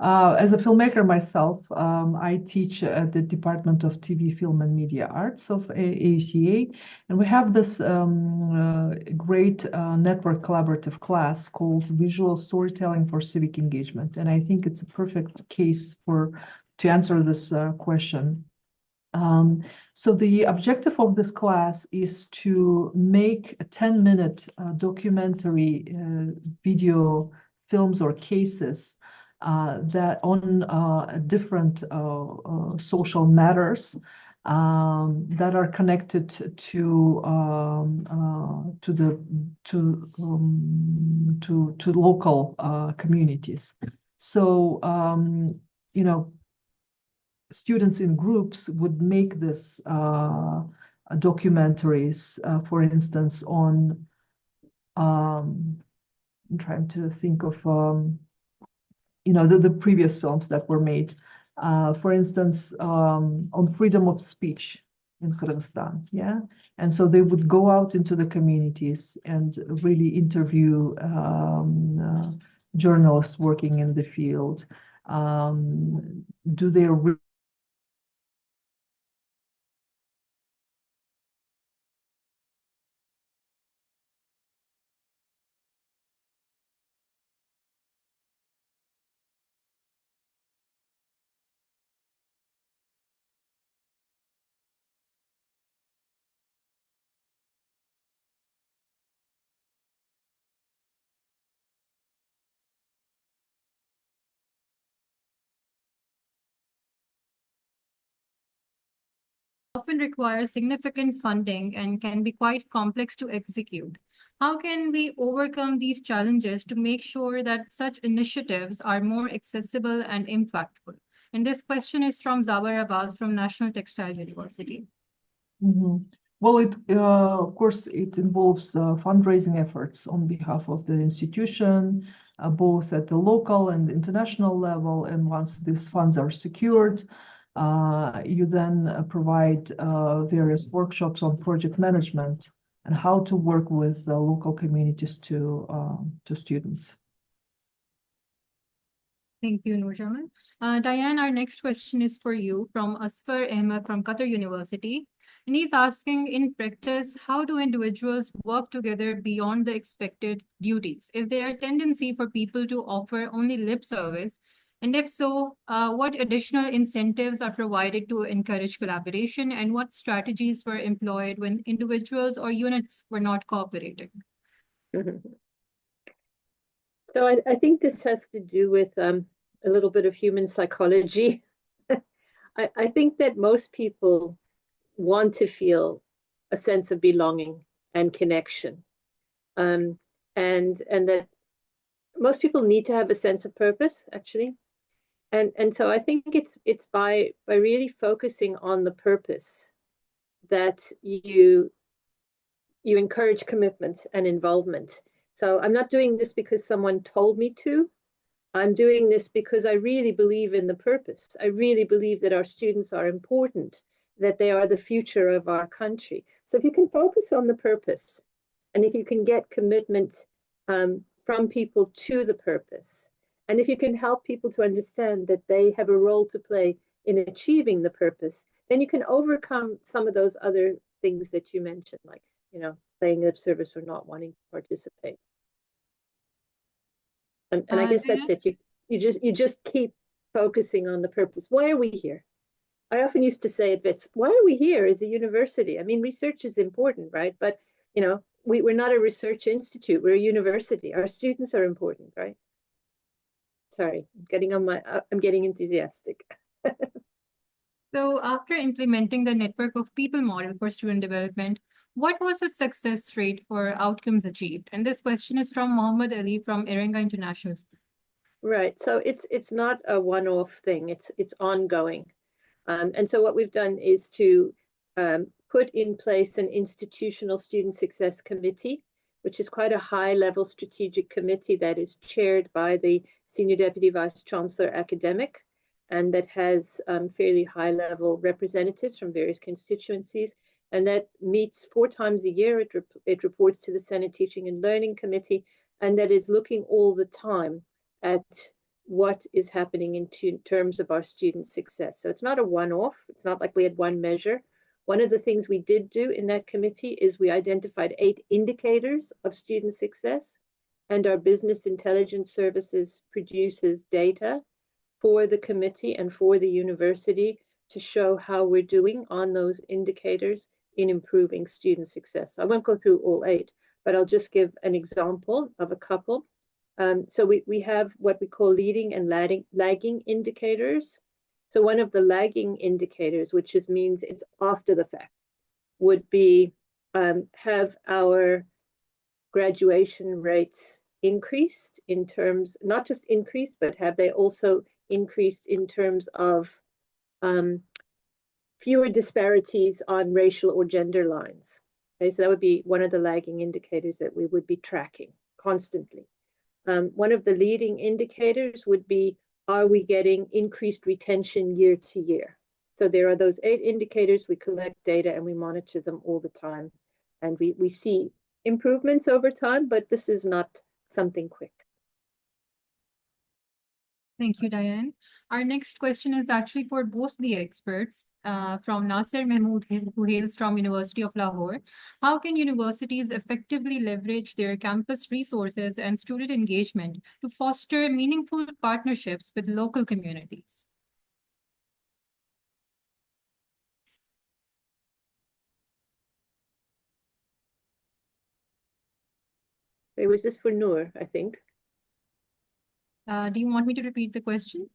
As a filmmaker myself, I teach at the Department of TV, Film and Media Arts of AUCA, and we have this great network collaborative class called Visual Storytelling for Civic Engagement, and I think it's a perfect case to answer this question. So the objective of this class is to make a 10-minute documentary video films or cases that on different social matters that are connected to local communities. So you know, students in groups would make this documentaries, for instance, on I'm trying to think of the previous films that were made, for instance, on freedom of speech in Kyrgyzstan, yeah? And so they would go out into the communities and really interview journalists working in the field, do their often require significant funding and can be quite complex to execute. How can we overcome these challenges to make sure that such initiatives are more accessible and impactful? And this question is from Zawar Abbas from National Textile University. Mm-hmm. Well, of course, it involves fundraising efforts on behalf of the institution, both at the local and international level. And once these funds are secured, you then provide various workshops on project management and how to work with local communities to students. Thank you, Nurzhamal. Daine, our next question is for you from Asfar Ahmed from Qatar University. And he's asking, in practice, how do individuals work together beyond the expected duties? Is there a tendency for people to offer only lip service? And if so, what additional incentives are provided to encourage collaboration, and what strategies were employed when individuals or units were not cooperating? So I think this has to do with a little bit of human psychology. I think that most people want to feel a sense of belonging and connection, and that most people need to have a sense of purpose, actually. And so I think it's by really focusing on the purpose that you encourage commitment and involvement. So I'm not doing this because someone told me to. I'm doing this because I really believe in the purpose. I really believe that our students are important, that they are the future of our country. So if you can focus on the purpose, and if you can get commitment from people to the purpose, and if you can help people to understand that they have a role to play in achieving the purpose, then you can overcome some of those other things that you mentioned, like, playing lip service or not wanting to participate. And I guess that's it. You just keep focusing on the purpose. Why are we here? I often used to say at Wits, why are we here as a university? I mean, research is important, right? But we're not a research institute. We're a university. Our students are important, right? Sorry, I'm getting enthusiastic. So after implementing the network of people model for student development, what was the success rate for outcomes achieved? And this question is from Mohammed Ali from Erenga International School. Right. So it's not a one-off thing. It's ongoing. And so what we've done is to put in place an institutional student success committee, which is quite a high-level strategic committee that is chaired by the Senior Deputy Vice Chancellor Academic, and that has fairly high-level representatives from various constituencies, and that meets 4 times a year. It reports to the Senate Teaching and Learning Committee, and that is looking all the time at what is happening in terms of our student success. So it's not a one-off. It's not like we had one measure. One of the things we did do in that committee is we identified 8 indicators of student success, and our business intelligence services produces data for the committee and for the university to show how we're doing on those indicators in improving student success. I won't go through all 8, but I'll just give an example of a couple. So we have what we call leading and lagging indicators. So one of the lagging indicators, which means it's after the fact, would be have our graduation rates increased in terms, not just increased, but have they also increased in terms of fewer disparities on racial or gender lines. Okay, so that would be one of the lagging indicators that we would be tracking constantly. One of the leading indicators would be, are we getting increased retention year to year? So there are those 8 indicators, we collect data and we monitor them all the time. And we see improvements over time, but this is not something quick. Thank you, Daine. Our next question is actually for both the experts. From Nasser Mahmood, who hails from University of Lahore. How can universities effectively leverage their campus resources and student engagement to foster meaningful partnerships with local communities? Was this for Noor, I think? Do you want me to repeat the question?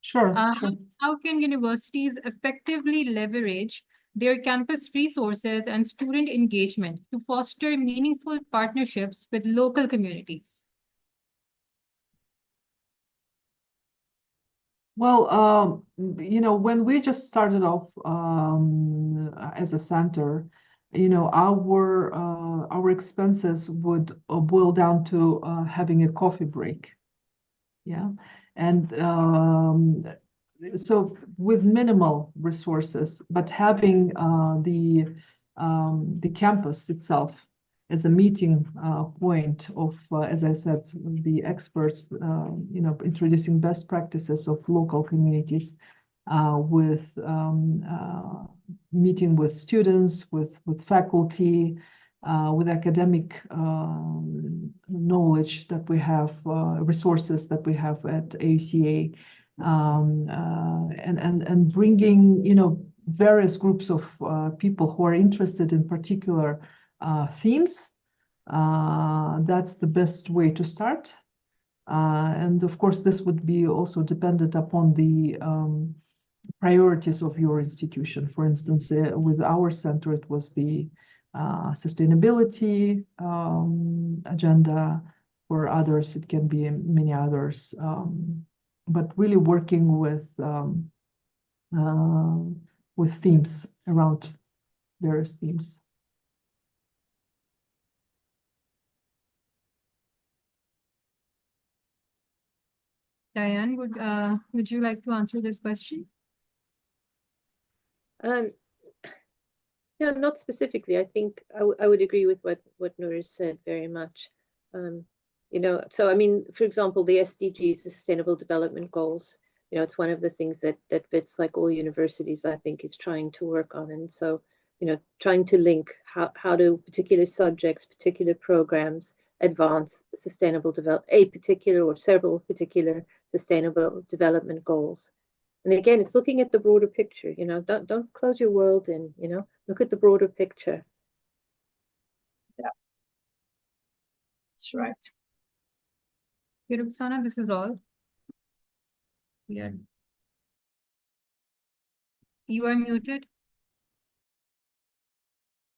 Sure. How can universities effectively leverage their campus resources and student engagement to foster meaningful partnerships with local communities? Well, when we just started off as a center, our expenses would boil down to having a coffee break. Yeah. And so with minimal resources, but having the campus itself as a meeting point of, as I said, the experts, introducing best practices of local communities with meeting with students, with faculty, with academic knowledge that we have, resources that we have at AUCA, and bringing, various groups of people who are interested in particular themes. That's the best way to start. And of course, this would be also dependent upon the priorities of your institution. For instance, with our center, it was the sustainability agenda. For others, it can be many others, but really working with themes, around various themes. Daine, would you like to answer this question? No, not specifically. I think I would agree with what Noor said very much. So I mean, for example, the SDGs, the Sustainable Development Goals, it's one of the things that Wits, like all universities, I think, is trying to work on. And so, trying to link how do particular subjects, particular programs advance a particular or several particular sustainable development goals. And again, it's looking at the broader picture, don't close your world in, look at the broader picture. Yeah, that's right. Rukhsana, this is all. Yeah. You are muted.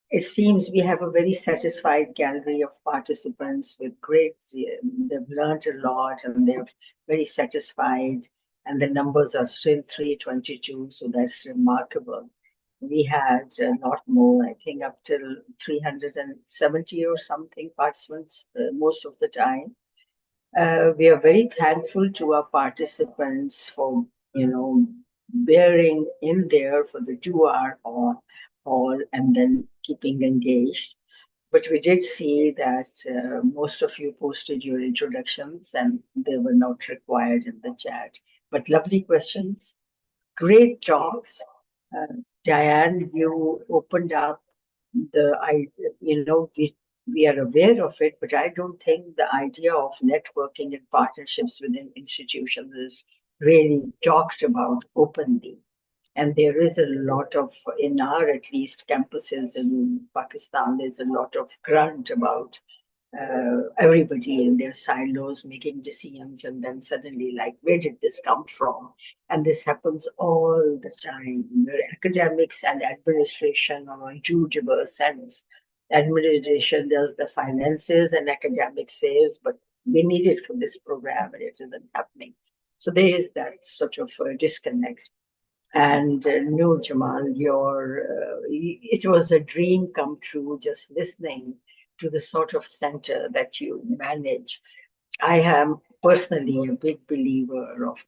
It seems we have a very satisfied gallery of participants with great, they've learned a lot and they're very satisfied, and the numbers are still 322, so that's remarkable. We had not more, I think up till 370 or something participants most of the time. We are very thankful to our participants for, bearing in there for the 2 hour hall and then keeping engaged. But we did see that most of you posted your introductions and they were not required in the chat. But lovely questions, great talks. Diane, you opened up we are aware of it, but I don't think the idea of networking and partnerships within institutions is really talked about openly. And there is a lot of, in our at least campuses in Pakistan, there's a lot of grunt about everybody in their silos making decisions, and then suddenly, like, where did this come from? And this happens all the time, where academics and administration are on two diverse ends. Administration does the finances, and academics says, but we need it for this program, and it isn't happening. So there is that sort of disconnect. And Nurzhamal, it was a dream come true just listening to the sort of center that you manage. I am personally a big believer of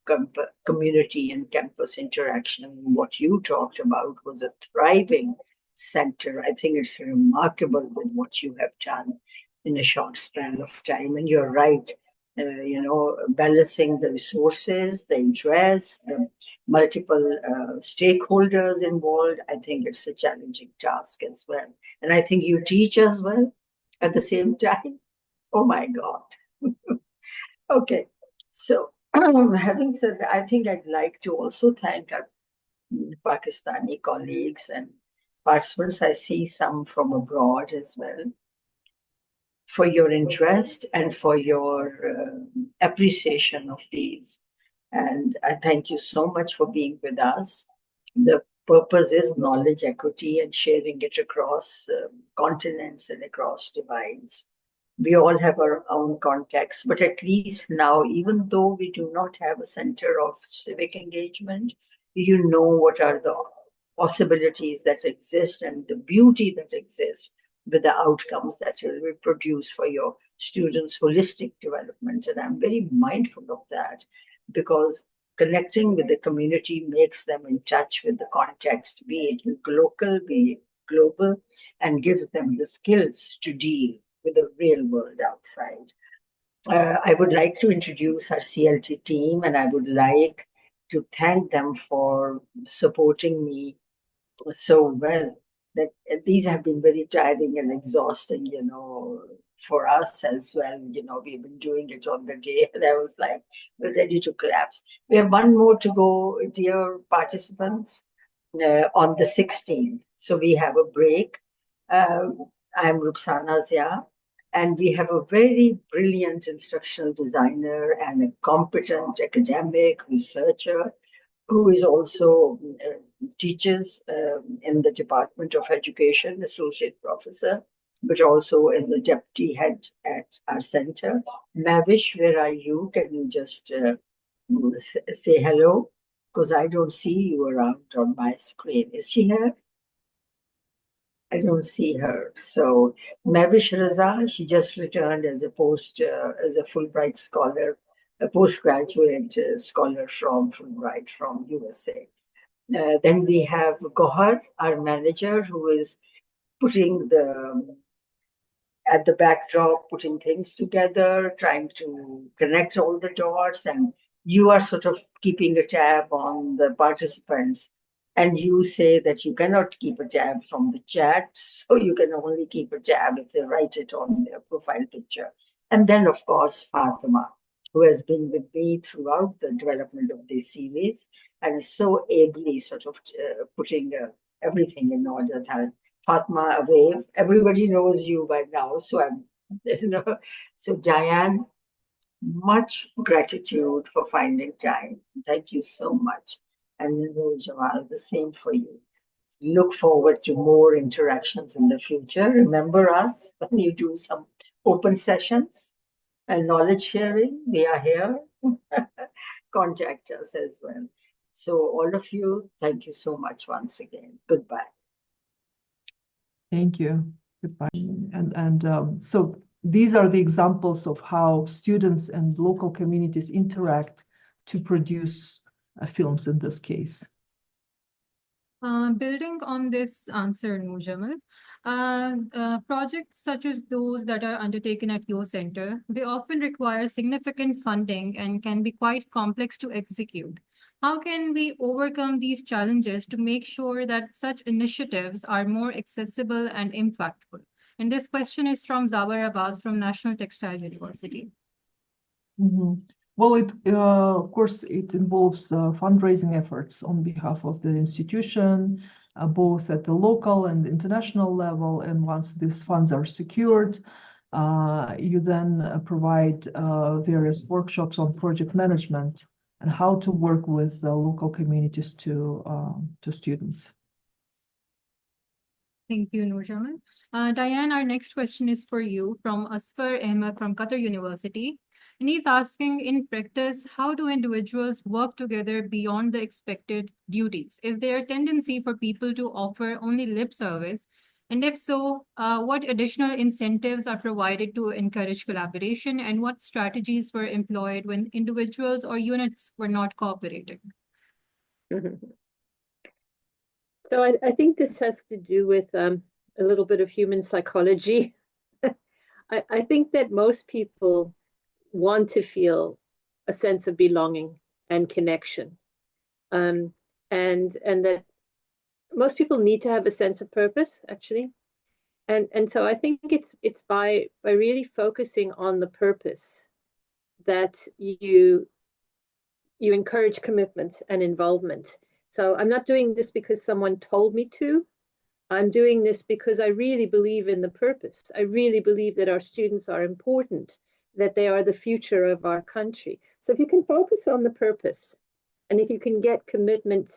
community and campus interaction. What you talked about was a thriving center. I think it's remarkable with what you have done in a short span of time. And you're right, balancing the resources, the interests, the multiple stakeholders involved. I think it's a challenging task as well. And I think you teach as well at the same time. Oh my God. Okay. So having said that, I think I'd like to also thank our Pakistani colleagues and participants. I see some from abroad as well, for your interest and for your appreciation of these. And I thank you so much for being with us. The purpose is knowledge equity and sharing it across continents and across divides. We all have our own context, but at least now, even though we do not have a center of civic engagement, you know what are the possibilities that exist and the beauty that exists with the outcomes that will produce for your students' holistic development. And I'm very mindful of that, because connecting with the community makes them in touch with the context, be it local, be it global, and gives them the skills to deal with the real world outside. I would like to introduce our CLT team, and I would like to thank them for supporting me so well. That these have been very tiring and exhausting, for us as well. We've been doing it on the day, and I was like, we're ready to collapse. We have one more to go, dear participants, on the 16th. So we have a break. I'm Ruxana Zia, and we have a very brilliant instructional designer and a competent academic researcher who is also teaches in the Department of Education, associate professor, but also as a deputy head at our center. Mavish, where are you? Can you just say hello? Because I don't see you around on my screen. Is she here? I don't see her. So Mavish Raza, she just returned as a Fulbright scholar, a postgraduate scholar from Fulbright from USA. Then we have Gohar, our manager, who is putting at the backdrop, putting things together, trying to connect all the dots, and you are sort of keeping a tab on the participants. And you say that you cannot keep a tab from the chat, so you can only keep a tab if they write it on their profile picture. And then, of course, Fatima, who has been with me throughout the development of this series and is so ably sort of putting everything in order. Fatima, a wave. Everybody knows you by now, so So Diane, much gratitude for finding time. Thank you so much. And Jamal, the same for you. Look forward to more interactions in the future. Remember us when you do some open sessions and knowledge sharing. We are here. Contact us as well. So all of you, thank you so much once again. Goodbye. Thank you. Goodbye. And so these are the examples of how students and local communities interact to produce films in this case. Building on this answer, Nurzhamal, projects such as those that are undertaken at your center, they often require significant funding and can be quite complex to execute. How can we overcome these challenges to make sure that such initiatives are more accessible and impactful? And this question is from Zawar Abbas from National Textile University. Well, of course, it involves fundraising efforts on behalf of the institution, both at the local and international level. And once these funds are secured, you then provide various workshops on project management and how to work with the local communities to students. Thank you, Nurzhamal. Daine, our next question is for you from Asfar Ahmed from Qatar University. And he's asking, in practice, how do individuals work together beyond the expected duties? Is there a tendency for people to offer only lip service? And if so, what additional incentives are provided to encourage collaboration, and what strategies were employed when individuals or units were not cooperating? So I think this has to do with a little bit of human psychology. I think that most people want to feel a sense of belonging and connection, and that most people need to have a sense of purpose, actually, and so I think it's by really focusing on the purpose that you encourage commitment and involvement. So I'm not doing this because someone told me to. I'm doing this because I really believe in the purpose. I really believe that our students are important, that they are the future of our country. So if you can focus on the purpose, and if you can get commitment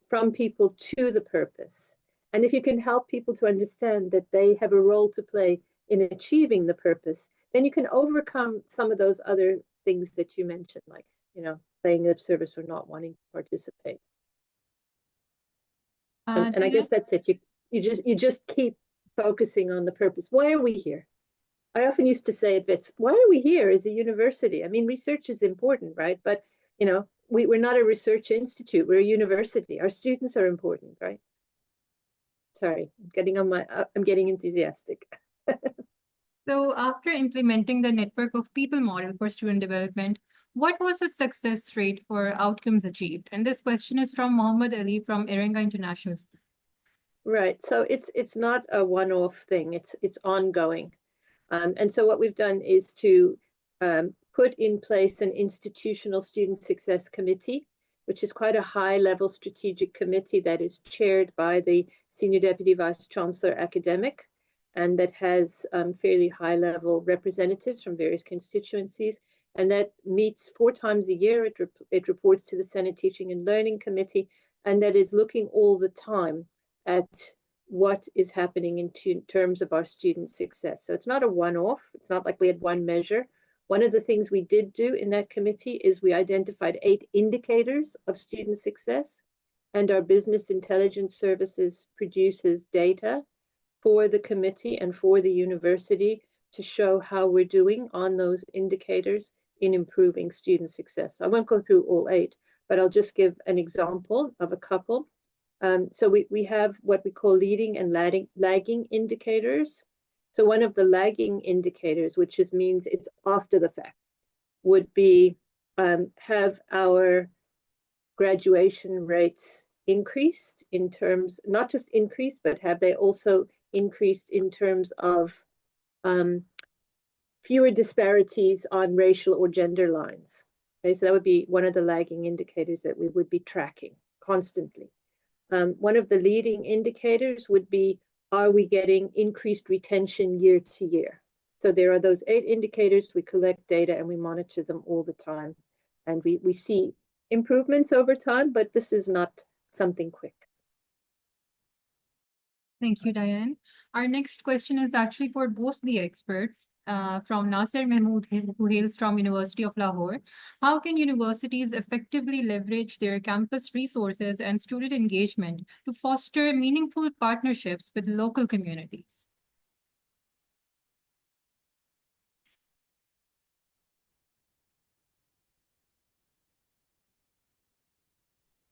from people to the purpose, and if you can help people to understand that they have a role to play in achieving the purpose, then you can overcome some of those other things that you mentioned, like, playing lip service or not wanting to participate. And I guess that's it. You just keep focusing on the purpose. Why are we here? I often used to say at Wits, why are we here as a university? I mean, research is important, right? But we're not a research institute. We're a university. Our students are important, right? Sorry, I'm getting enthusiastic. So after implementing the network of people model for student development, what was the success rate for outcomes achieved? And this question is from Mohammed Ali from Iringa International School. Right. So it's not a one-off thing. It's ongoing. And so what we've done is to put in place an institutional student success committee, which is quite a high-level strategic committee that is chaired by the Senior Deputy Vice Chancellor Academic, and that has fairly high-level representatives from various constituencies, and that meets 4 times a year. It reports to the Senate Teaching and Learning Committee, and that is looking all the time at what is happening in terms of our student success. So it's not a one-off. It's not like we had one measure. One of the things we did do in that committee is we identified 8 indicators of student success, and our business intelligence services produces data for the committee and for the university to show how we're doing on those indicators in improving student success. I won't go through all 8, but I'll just give an example of a couple. So we have what we call leading and lagging indicators. So one of the lagging indicators, which means it's after the fact, would be have our graduation rates increased in terms, not just increased, but have they also increased in terms of fewer disparities on racial or gender lines. Okay, so that would be one of the lagging indicators that we would be tracking constantly. One of the leading indicators would be, are we getting increased retention year to year? So there are those 8 indicators. We collect data and we monitor them all the time. And we see improvements over time, but this is not something quick. Thank you, Daine. Our next question is actually for both the experts. From Nasser Mahmood, who hails from University of Lahore. How can universities effectively leverage their campus resources and student engagement to foster meaningful partnerships with local communities?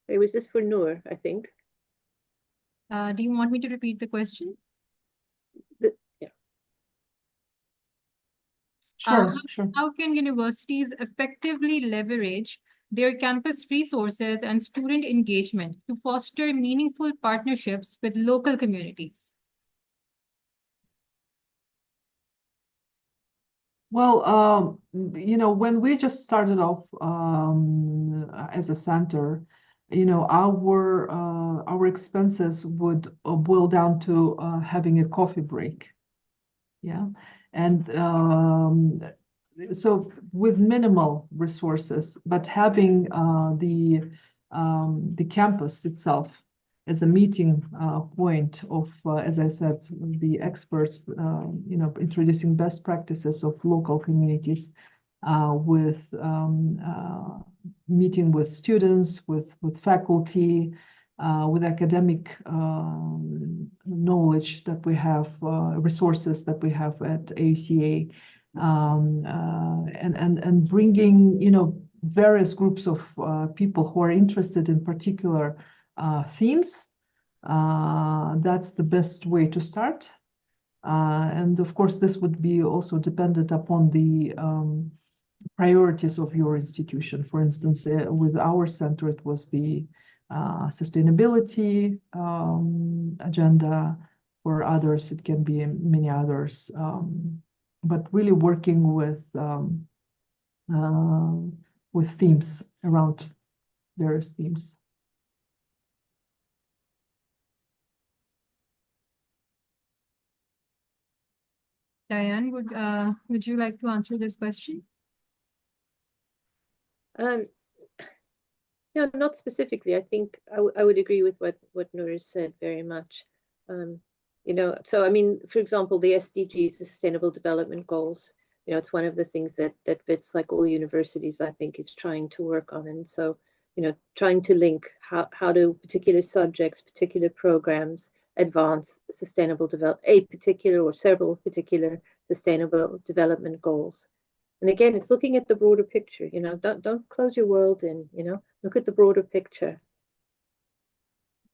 Was this for Noor, I think? Do you want me to repeat the question? Yeah. Sure, sure. How can universities effectively leverage their campus resources and student engagement to foster meaningful partnerships with local communities? Well, when we just started off as a center, our expenses would boil down to having a coffee break. Yeah. And so with minimal resources, but having the campus itself as a meeting point of, as I said, the experts, introducing best practices of local communities with meeting with students, with faculty, with academic knowledge that we have, resources that we have at AUCA, and bringing, various groups of people who are interested in particular themes. That's the best way to start. And of course, this would be also dependent upon the priorities of your institution. For instance, with our center, it was the sustainability agenda. For others, it can be many others. But really working with themes around various themes. Diane, would you like to answer this question? No, not specifically. I think I would agree with what Nur said very much. So I mean, for example, the SDGs, Sustainable Development Goals, it's one of the things that Wits, like all universities, I think, is trying to work on. And so, trying to link how do particular subjects, particular programs advance sustainable a particular or several particular sustainable development goals. And again, it's looking at the broader picture, don't close your world in, look at the broader picture.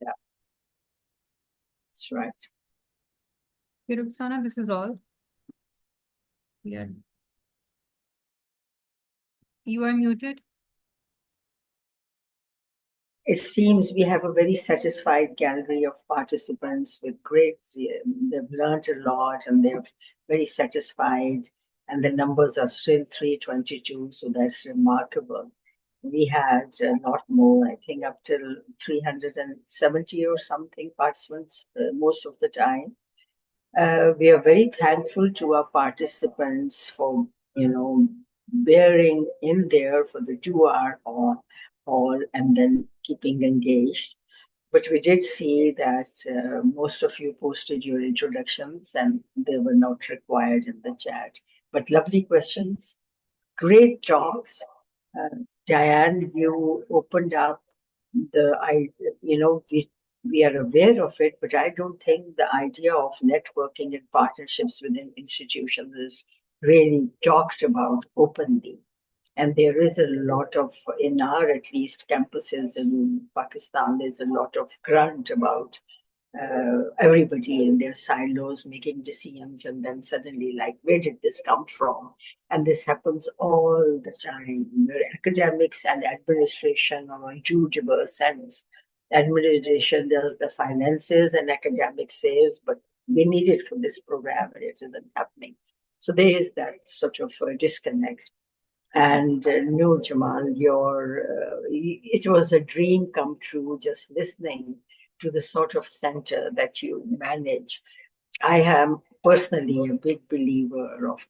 Yeah, that's right. Ruxana, this is all. Yeah. You are muted. It seems we have a very satisfied gallery of participants with great, they've learned a lot and they're very satisfied, and the numbers are still 322, so that's remarkable. We had not more, I think up till 370 or something participants most of the time. We are very thankful to our participants for, bearing in there for the 2 hour hall and then keeping engaged. But we did see that most of you posted your introductions and they were not required in the chat. But lovely questions, great talks. Diane, you opened up we are aware of it, but I don't think the idea of networking and partnerships within institutions is really talked about openly. And there is a lot of, in our at least campuses in Pakistan, there's a lot of grunt about everybody in their silos making decisions, and then suddenly, like, where did this come from? And this happens all the time, where academics and administration are on two diverse ends. Administration does the finances and academics says, but we need it for this program and it isn't happening. So there is that sort of disconnect. And Nurzhamal, it was a dream come true just listening to the sort of center that you manage. I am personally a big believer of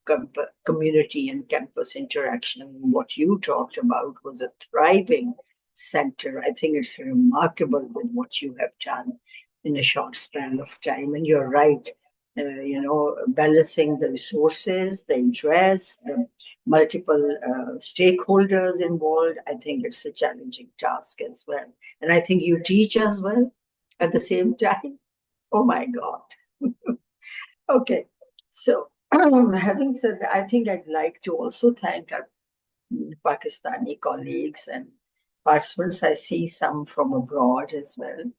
community and campus interaction. What you talked about was a thriving center. I think it's remarkable with what you have done in a short span of time. And you're right, balancing the resources, the interests, the multiple stakeholders involved. I think it's a challenging task as well. And I think you teach as well at the same time. Oh my God. Okay. So having said that, I think I'd like to also thank our Pakistani colleagues and participants. I see some from abroad as well.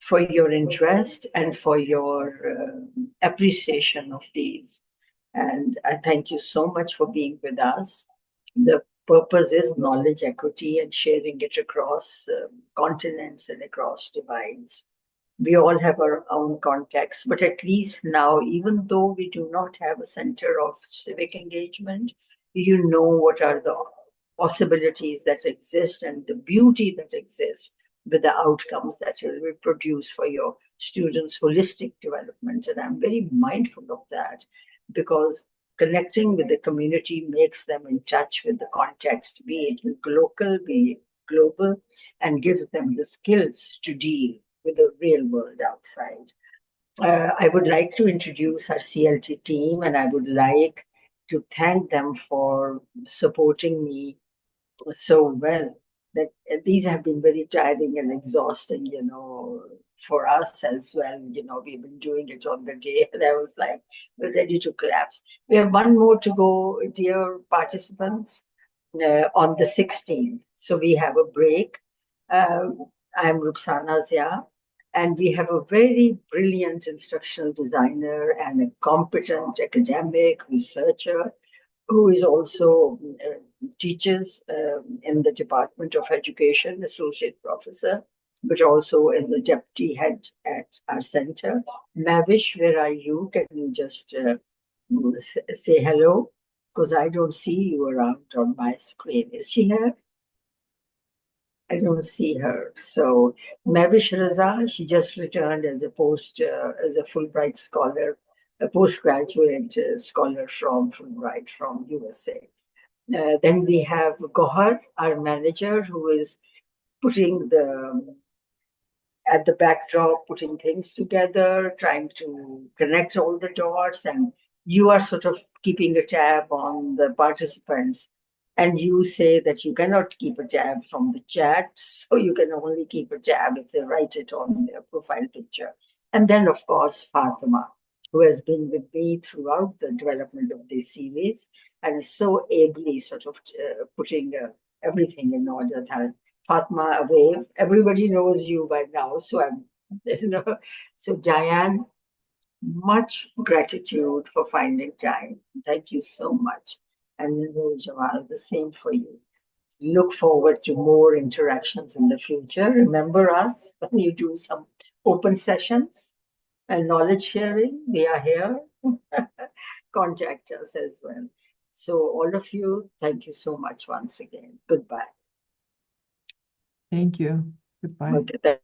for your interest and for your appreciation of these. And I thank you so much for being with us. The purpose is knowledge equity and sharing it across continents and across divides. We all have our own context, but at least now, even though we do not have a center of civic engagement, you know what are the possibilities that exist and the beauty that exists with the outcomes that it will produce for your students' holistic development. And I'm very mindful of that because connecting with the community makes them in touch with the context, be it local, be it global, and gives them the skills to deal with the real world outside. I would like to introduce our CLT team, and I would like to thank them for supporting me so well. That these have been very tiring and exhausting, for us as well. We've been doing it on the day, and I was like, we're ready to collapse. We have one more to go, dear participants, on the 16th. So we have a break. I'm Ruxana Zia, and we have a very brilliant instructional designer and a competent academic researcher who is also teaches in the Department of Education, associate professor, but also as a deputy head at our center. Mavish, where are you? Can you just say hello? Because I don't see you around on my screen. Is she here? I don't see her. So Mavish Raza, she just returned as a Fulbright scholar, a postgraduate scholar from Fulbright from USA. Then we have Gohar, our manager, who is putting at the backdrop, putting things together, trying to connect all the dots, and you are sort of keeping a tab on the participants. And you say that you cannot keep a tab from the chat, so you can only keep a tab if they write it on their profile picture. And then, of course, Fatima, who has been with me throughout the development of this series and is so ably sort of putting everything in order. Fatima, a wave. Everybody knows you by now, so So Diane, much gratitude for finding time. Thank you so much. And Nurzhamal, the same for you. Look forward to more interactions in the future. Remember us when you do some open sessions and knowledge sharing. We are here. Contact us as well. So all of you, thank you so much once again. Goodbye. Thank you. Goodbye. Okay.